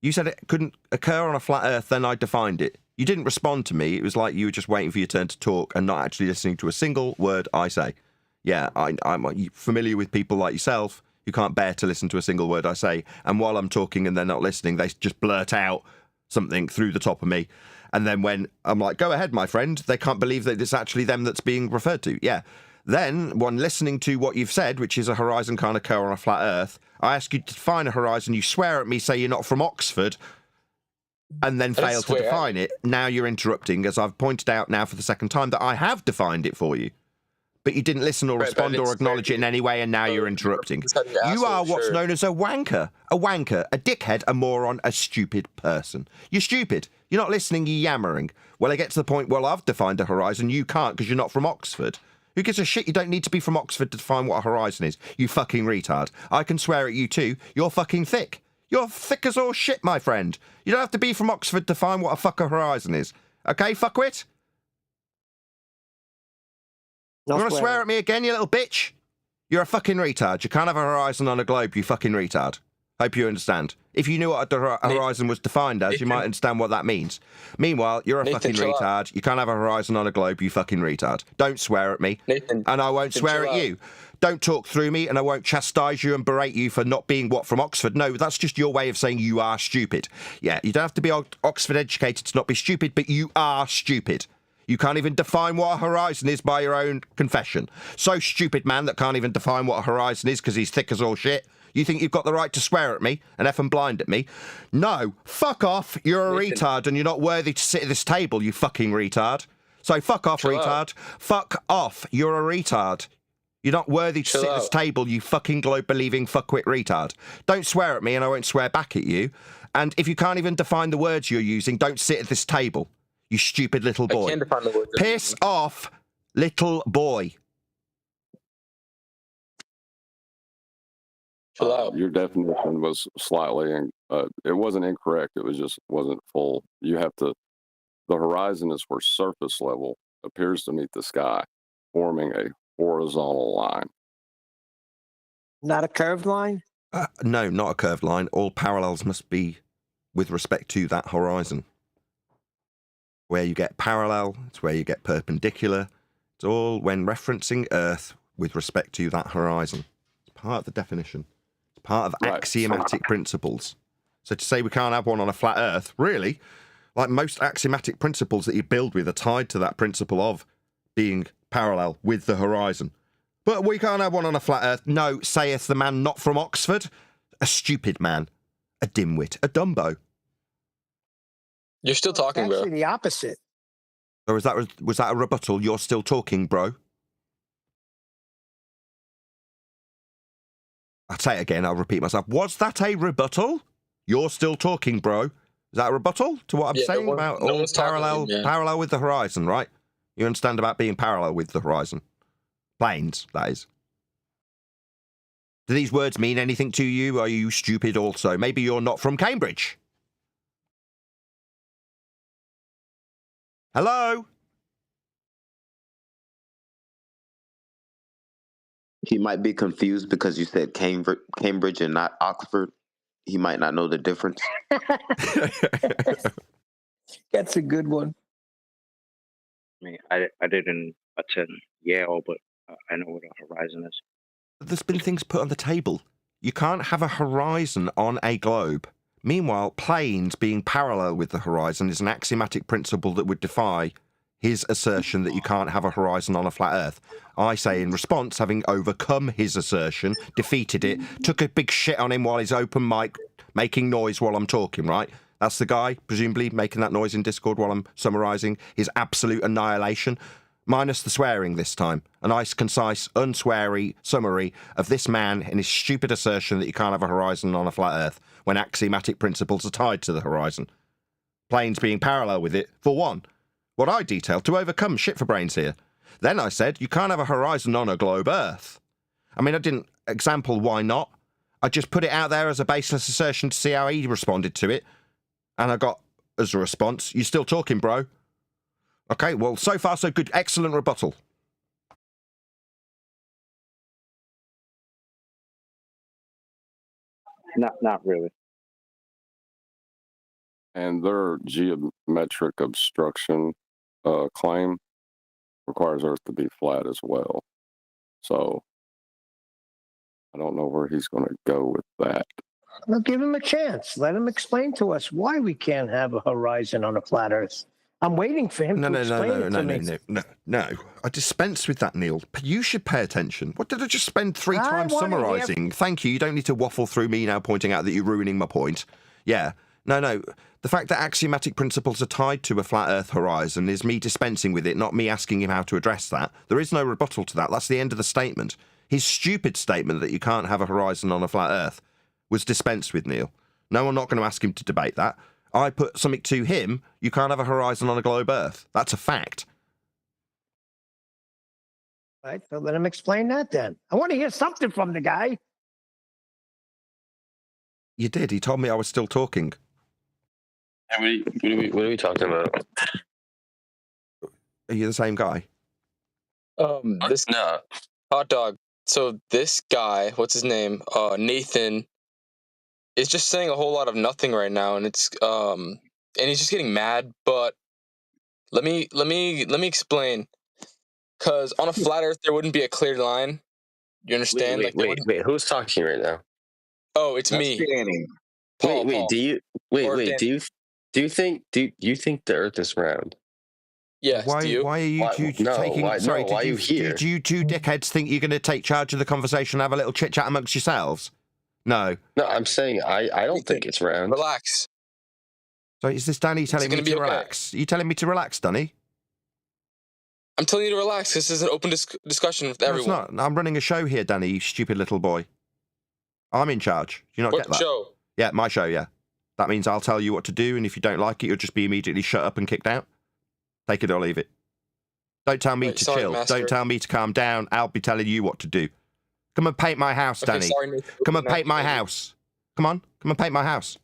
You said it couldn't occur on a flat Earth, then I defined it. You didn't respond to me. It was like you were just waiting for your turn to talk and not actually listening to a single word I say. Yeah, I'm familiar with people like yourself who can't bear to listen to a single word I say. And while I'm talking and they're not listening, they just blurt out something through the top of me. And then when I'm like, go ahead, my friend, they can't believe that it's actually them that's being referred to. Yeah. Then, when listening to what you've said, which is a horizon can't occur on a flat Earth, I ask you to define a horizon, you swear at me, say you're not from Oxford, and then fail to define it. Now you're interrupting, as I've pointed out now for the second time, that I have defined it for you. But you didn't listen or respond or acknowledge it in any way, and now you're interrupting. You are what's known as a wanker. A wanker, a dickhead, a moron, a stupid person. You're stupid. You're not listening, you're yammering. Well, I get to the point, well, I've defined a horizon, you can't because you're not from Oxford. Who gives a shit? You don't need to be from Oxford to define what a horizon is, you fucking retard. I can swear at you too. You're fucking thick. You're thick as all shit, my friend. You don't have to be from Oxford to define what a fucker horizon is. Okay, fuckwit? You want to swear at me again, you little bitch? You're a fucking retard. You can't have a horizon on a globe, you fucking retard. Hope you understand. If you knew what a horizon was defined as, you might understand what that means. Meanwhile, you're a fucking retard. You can't have a horizon on a globe, you fucking retard. Don't swear at me. Nathan, and I won't swear at you. Don't talk through me, and I won't chastise you and berate you for not being what from Oxford. No, that's just your way of saying you are stupid. Yeah, you don't have to be Oxford educated to not be stupid, but you are stupid. You can't even define what a horizon is by your own confession. So stupid, man, that can't even define what a horizon is because he's thick as all shit. You think you've got the right to swear at me and effing blind at me? No, fuck off. You're a retard and you're not worthy to sit at this table, you fucking retard. So fuck off, retard. Fuck off. You're a retard. You're not worthy to sit at this table, you fucking globe-believing fuckwit retard. Don't swear at me and I won't swear back at you. And if you can't even define the words you're using, don't sit at this table, you stupid little boy. I can't define the words. Piss off, little boy. Chill out. Your definition was slightly, it wasn't incorrect. It was just wasn't full. You have to, the horizon is where surface level appears to meet the sky, forming a horizontal line. Not a curved line? No, not a curved line. All parallels must be with respect to that horizon. Where you get parallel, it's where you get perpendicular. It's all when referencing Earth with respect to that horizon. It's part of the definition. It's part of axiomatic principles. So to say we can't have one on a flat Earth, really, like most axiomatic principles that you build with are tied to that principle of being parallel with the horizon. But we can't have one on a flat Earth. No, saith the man not from Oxford. A stupid man. A dimwit. A dumbo. You're still talking, bro. Actually, the opposite. Or was that a rebuttal? You're still talking, bro. I'll say it again. I'll repeat myself. Was that a rebuttal? You're still talking, bro. Is that a rebuttal to what I'm saying about all parallel with the horizon, right? You understand about being parallel with the horizon. Planes, that is. Do these words mean anything to you? Are you stupid also? Maybe you're not from Cambridge. Hello? He might be confused because you said Cambridge and not Oxford. He might not know the difference. That's a good one. I mean, I didn't attend Yale, but I know what a horizon is. There's been things put on the table. You can't have a horizon on a globe. Meanwhile, planes being parallel with the horizon is an axiomatic principle that would defy his assertion that you can't have a horizon on a flat Earth. I say in response, having overcome his assertion, defeated it, took a big shit on him while he's open mic, making noise while I'm talking, right? That's the guy, presumably, making that noise in Discord while I'm summarising his absolute annihilation. Minus the swearing this time. A nice, concise, unsweary summary of this man and his stupid assertion that you can't have a horizon on a flat Earth when axiomatic principles are tied to the horizon. Planes being parallel with it, for one. What I detailed to overcome shit for brains here. Then I said, you can't have a horizon on a globe Earth. I mean, I didn't example why not. I just put it out there as a baseless assertion to see how he responded to it. And I got, as a response, you still talking, bro? Okay, well, so far so good. Excellent rebuttal. Not really. And their geometric obstruction claim requires Earth to be flat as well. So I don't know where he's going to go with that. Well, give him a chance. Let him explain to us why we can't have a horizon on a flat Earth. I'm waiting for him to explain it to me. No. I dispense with that, Neil. You should pay attention. What did I just spend 3 times summarising? Thank you. You don't need to waffle through me now pointing out that you're ruining my point. Yeah. No. The fact that axiomatic principles are tied to a flat Earth horizon is me dispensing with it, not me asking him how to address that. There is no rebuttal to that. That's the end of the statement. His stupid statement that you can't have a horizon on a flat Earth was dispensed with, Neil. No, I'm not going to ask him to debate that. I put something to him, you can't have a horizon on a globe Earth. That's a fact. All right, so let him explain that then. I want to hear something from the guy. You did. He told me I was still talking. What are we talking about? Are you the same guy? This No. hot dog. So this guy, what's his name? Nathan, is just saying a whole lot of nothing right now, and it's and he's just getting mad. But let me explain. Because on a flat Earth, there wouldn't be a clear line. You understand? Wait. Who's talking right now? Oh, it's That's me. Danny. Paul. Do you think the Earth is round? Yes. Why? Do you? Why are you taking? Sorry, why are you here? Did you two dickheads think you're going to take charge of the conversation and have a little chit chat amongst yourselves? No. No, I'm saying I don't think it's round. Relax. So is this Danny telling me to okay? relax? Are you telling me to relax, Danny? I'm telling you to relax. This is an open discussion with everyone. No, it's not. I'm running a show here, Danny, you stupid little boy. I'm in charge. Do you not get that? Show? Yeah, my show, yeah. That means I'll tell you what to do, and if you don't like it, you'll just be immediately shut up and kicked out. Take it or leave it. Don't tell me to chill. Master. Don't tell me to calm down. I'll be telling you what to do. Come and paint my house, Okay, Danny. sorry, Nathan. Come and paint my house. Come on. Come and paint my house.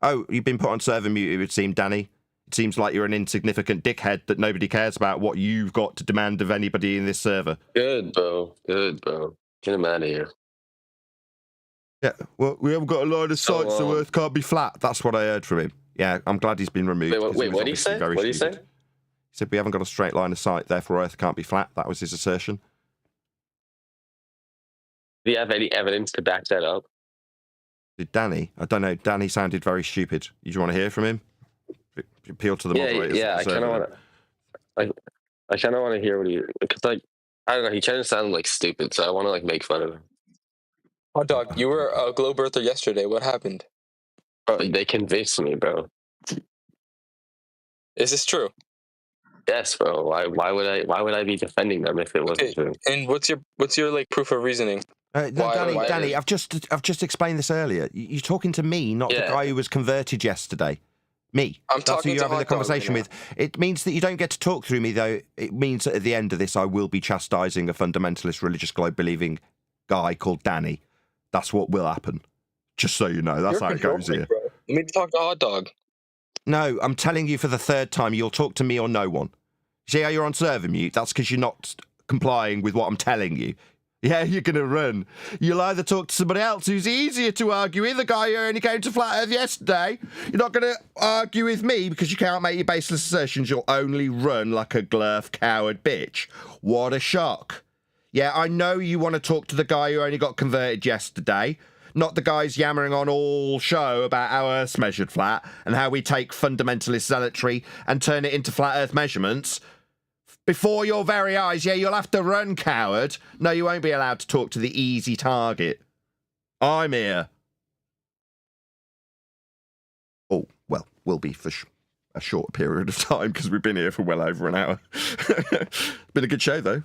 Oh, you've been put on server mute, it would seem, Danny. It seems like you're an insignificant dickhead that nobody cares about what you've got to demand of anybody in this server. Good, bro. Good, bro. Get him out of here. Yeah, well, we haven't got a line of sight, so Earth can't be flat. That's what I heard from him. Yeah, I'm glad he's been removed. Wait, what did he say? What did he say? He said we haven't got a straight line of sight, therefore Earth can't be flat. That was his assertion. Do you have any evidence to back that up? Did Danny? I don't know. Danny sounded very stupid. You want to hear from him? Appeal to the moderators. Yeah. I kind of want to. I kind of want to hear what he, because I don't know. He kind of sounded like stupid, so I want to make fun of him. Hot dog, you were a globe earther yesterday. What happened? Bro, they convinced me, bro. Is this true? Yes, bro. Why would I be defending them if it wasn't true? And what's your like proof of reasoning? Danny, I've just explained this earlier. You're talking to me, not the guy who was converted yesterday. Me. I'm That's who you're having the conversation with. It means that you don't get to talk through me, though. It means that at the end of this, I will be chastising a fundamentalist religious globe believing guy called Danny. That's what will happen. Just so you know, that's how it goes here. Bro. You need to talk to Hot Dog. No, I'm telling you for the third time, you'll talk to me or no one. See how you're on server mute? That's because you're not complying with what I'm telling you. Yeah, you're going to run. You'll either talk to somebody else who's easier to argue with, the guy who only came to Flat Earth yesterday. You're not going to argue with me because you can't make your baseless assertions. You'll only run like a glurf coward bitch. What a shock. Yeah, I know you want to talk to the guy who only got converted yesterday, not the guys yammering on all show about how Earth's measured flat and how we take fundamentalist zealotry and turn it into flat Earth measurements. Before your very eyes, yeah, you'll have to run, coward. No, you won't be allowed to talk to the easy target. I'm here. Oh, well, we'll be for a short period of time because we've been here for well over an hour. Been a good show, though.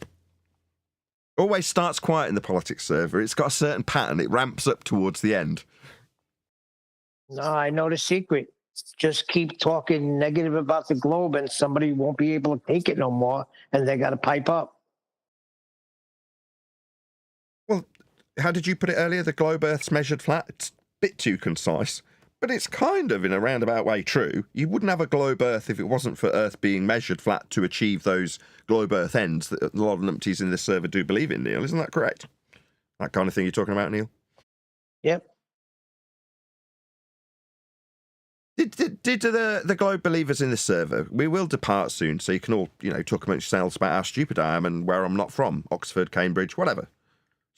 Always starts quiet in the politics server. It's got a certain pattern. It ramps up towards the end. No, I know the secret. Just keep talking negative about the globe and somebody won't be able to take it no more and they got to pipe up. Well, how did you put it earlier? The globe Earth's measured flat? It's a bit too concise, but it's kind of in a roundabout way true. You wouldn't have a globe Earth if it wasn't for Earth being measured flat to achieve those globe Earth ends that a lot of numpties in this server do believe in, Neil. Isn't that correct? That kind of thing you're talking about, Neil? Yep. Did the globe believers in this server, we will depart soon, so you can all, talk amongst yourselves about how stupid I am and where I'm not from. Oxford, Cambridge, whatever.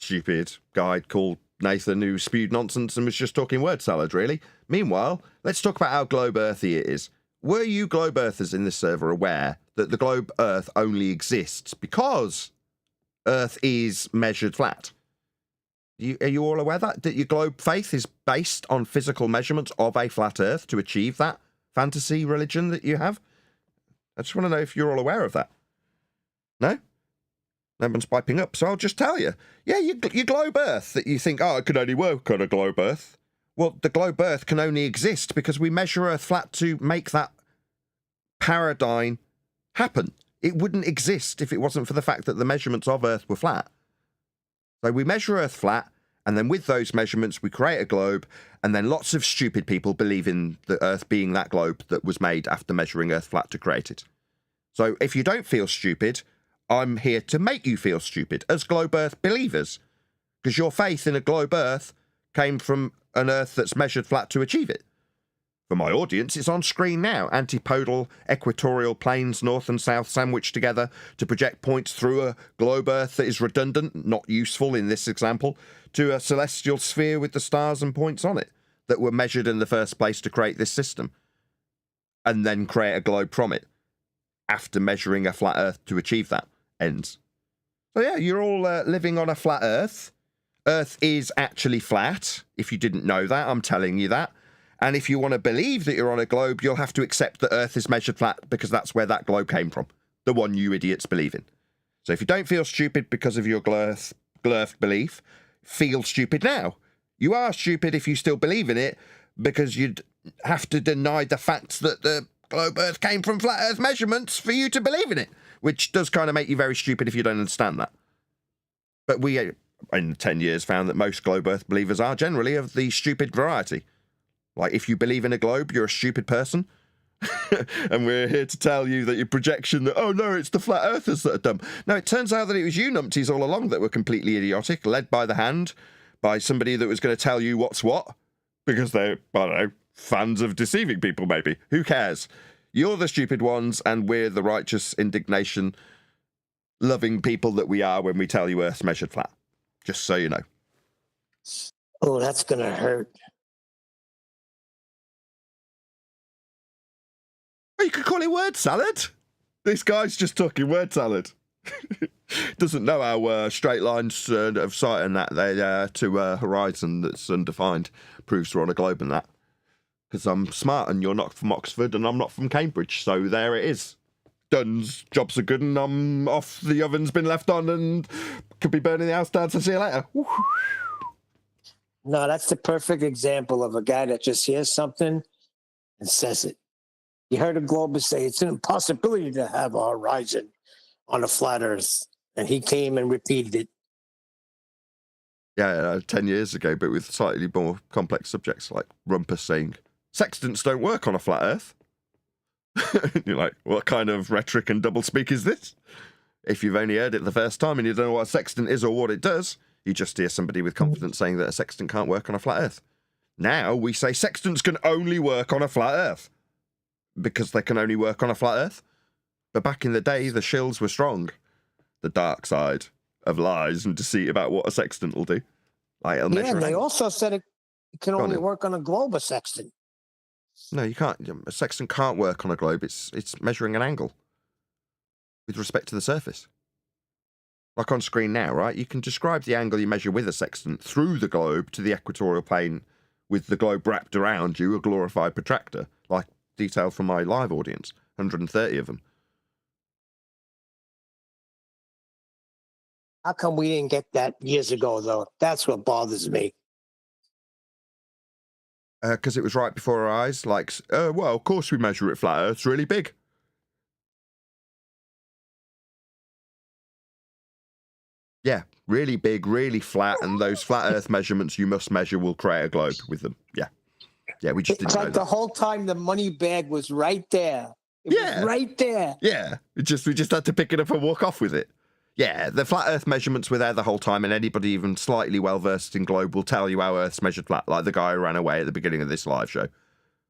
Stupid guy called Nathan who spewed nonsense and was just talking word salad, really. Meanwhile, let's talk about how globe earthy it is. Were you globe earthers in this server aware that the globe Earth only exists because Earth is measured flat? Are you all aware that your globe faith is based on physical measurements of a flat Earth to achieve that fantasy religion that you have? I just want to know if you're all aware of that. No? No one's piping up, so I'll just tell you. Yeah, your globe Earth that you think, it could only work on a globe Earth. Well, the globe Earth can only exist because we measure Earth flat to make that paradigm happen. It wouldn't exist if it wasn't for the fact that the measurements of Earth were flat. So we measure Earth flat, and then with those measurements, we create a globe, and then lots of stupid people believe in the Earth being that globe that was made after measuring Earth flat to create it. So if you don't feel stupid, I'm here to make you feel stupid as globe Earth believers, because your faith in a globe Earth came from an Earth that's measured flat to achieve it. For my audience, it's on screen now. Antipodal equatorial planes, north and south, sandwiched together to project points through a globe Earth that is redundant, not useful in this example, to a celestial sphere with the stars and points on it that were measured in the first place to create this system, and then create a globe from it after measuring a flat Earth to achieve that ends. So yeah, you're all living on a flat Earth. Earth is actually flat. If you didn't know that, I'm telling you that. And if you want to believe that you're on a globe, you'll have to accept that Earth is measured flat because that's where that globe came from. The one you idiots believe in. So if you don't feel stupid because of your glurf belief, feel stupid now. You are stupid if you still believe in it because you'd have to deny the fact that the globe Earth came from flat Earth measurements for you to believe in it, which does kind of make you very stupid if you don't understand that. But we, in 10 years, found that most globe Earth believers are generally of the stupid variety. Like, if you believe in a globe, you're a stupid person. And we're here to tell you that your projection that, oh no, it's the flat earthers that are dumb. No, it turns out that it was you numpties all along that were completely idiotic, led by the hand, by somebody that was going to tell you what's what, because they're, I don't know, fans of deceiving people maybe. Who cares? You're the stupid ones, and we're the righteous indignation loving people that we are when we tell you Earth's measured flat. Just so you know. Oh, that's going to hurt. Oh, you could call it word salad. This guy's just talking word salad. Doesn't know how straight lines of sight and that they to a horizon that's undefined proves we're on a globe and that. Because I'm smart and you're not from Oxford and I'm not from Cambridge, so there it is. Duns, jobs are good and I'm off. The oven's been left on and could be burning the house down. So see you later. Woo. No, that's the perfect example of a guy that just hears something and says it. You heard a globus say it's an impossibility to have a horizon on a flat Earth, and he came and repeated it. Yeah, 10 years ago, but with slightly more complex subjects like Rumpus saying, sextants don't work on a flat Earth. You're like, what kind of rhetoric and doublespeak is this? If you've only heard it the first time and you don't know what a sextant is or what it does, you just hear somebody with confidence saying that a sextant can't work on a flat Earth. Now we say sextants can only work on a flat Earth because they can only work on a flat Earth. But back in the day, the shills were strong. The dark side of lies and deceit about what a sextant will do. Like, Yeah, and they also said it can only work on a globe, a sextant. No, you can't. A sextant can't work on a globe. It's measuring an angle with respect to the surface. Like on screen now, right? You can describe the angle you measure with a sextant through the globe to the equatorial plane with the globe wrapped around you, a glorified protractor, like detailed from my live audience, 130 of them. How come we didn't get that years ago, though? That's what bothers me. Because it was right before our eyes. Like, well, of course we measure it flat. Earth's really big. Yeah, really big, really flat, and those flat Earth measurements you must measure will create a globe with them. Yeah. Yeah, we just It's didn't like know the whole time the money bag was right there. It was right there. Yeah, we just had to pick it up and walk off with it. Yeah, the flat Earth measurements were there the whole time, and anybody even slightly well-versed in globe will tell you how Earth's measured flat, like the guy who ran away at the beginning of this live show.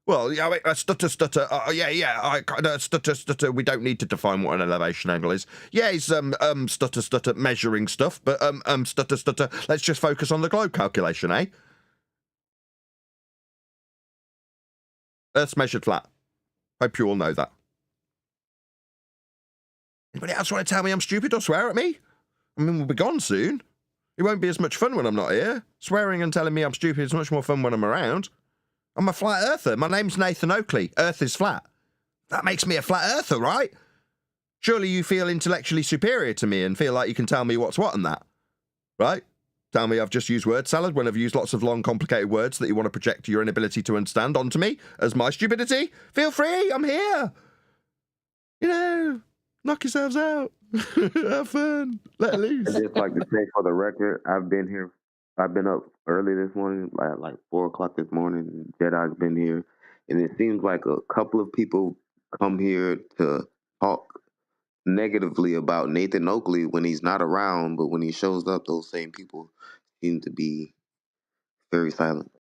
Well, yeah, wait, stutter, stutter, we don't need to define what an elevation angle is. Yeah, he's, stutter, measuring stuff, but, stutter, let's just focus on the globe calculation, eh? Earth's measured flat. Hope you all know that. Anybody else want to tell me I'm stupid or swear at me? I mean, we'll be gone soon. It won't be as much fun when I'm not here. Swearing and telling me I'm stupid is much more fun when I'm around. I'm a flat earther. My name's Nathan Oakley. Earth is flat. That makes me a flat earther, right? Surely you feel intellectually superior to me and feel like you can tell me what's what and that, right? Tell me I've just used word salad when I've used lots of long, complicated words that you want to project your inability to understand onto me as my stupidity. Feel free. I'm here. You know, Knock yourselves out. Have fun. Let loose. I'd just like to say for the record, I've been up early this morning, like 4 o'clock this morning. Jedi's been here, and it seems like a couple of people come here to talk negatively about Nathan Oakley when he's not around, but when he shows up, those same people seem to be very silent.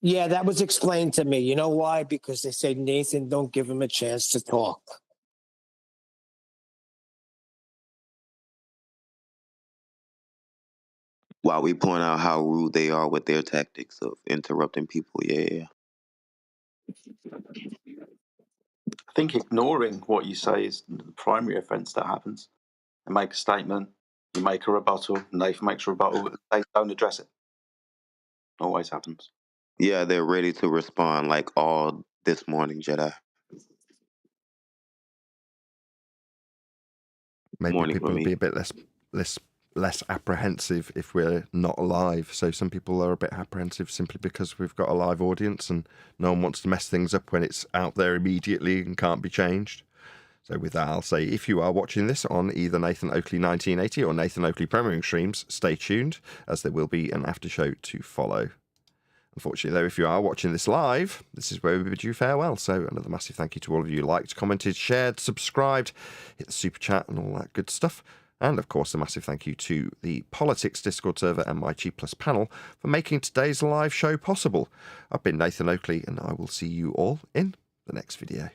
Yeah, that was explained to me. You know why? Because they say, Nathan, don't give him a chance to talk. While we point out how rude they are with their tactics of interrupting people. Yeah. I think ignoring what you say is the primary offence that happens. They make a statement, you make a rebuttal, Nathan makes a rebuttal, they don't address it. Always happens. Yeah, they're ready to respond like all this morning, Jedi. Maybe Morning people for will me. be a bit less apprehensive if we're not live. So some people are a bit apprehensive simply because we've got a live audience and no one wants to mess things up when it's out there immediately and can't be changed. So with that, I'll say if you are watching this on either Nathan Oakley 1980 or Nathan Oakley Premiering streams, stay tuned as there will be an after show to follow. Unfortunately, though, if you are watching this live, this is where we bid you farewell. So another massive thank you to all of you who liked, commented, shared, subscribed, hit the super chat and all that good stuff. And, of course, a massive thank you to the Politics Discord server and my G Plus panel for making today's live show possible. I've been Nathan Oakley, and I will see you all in the next video.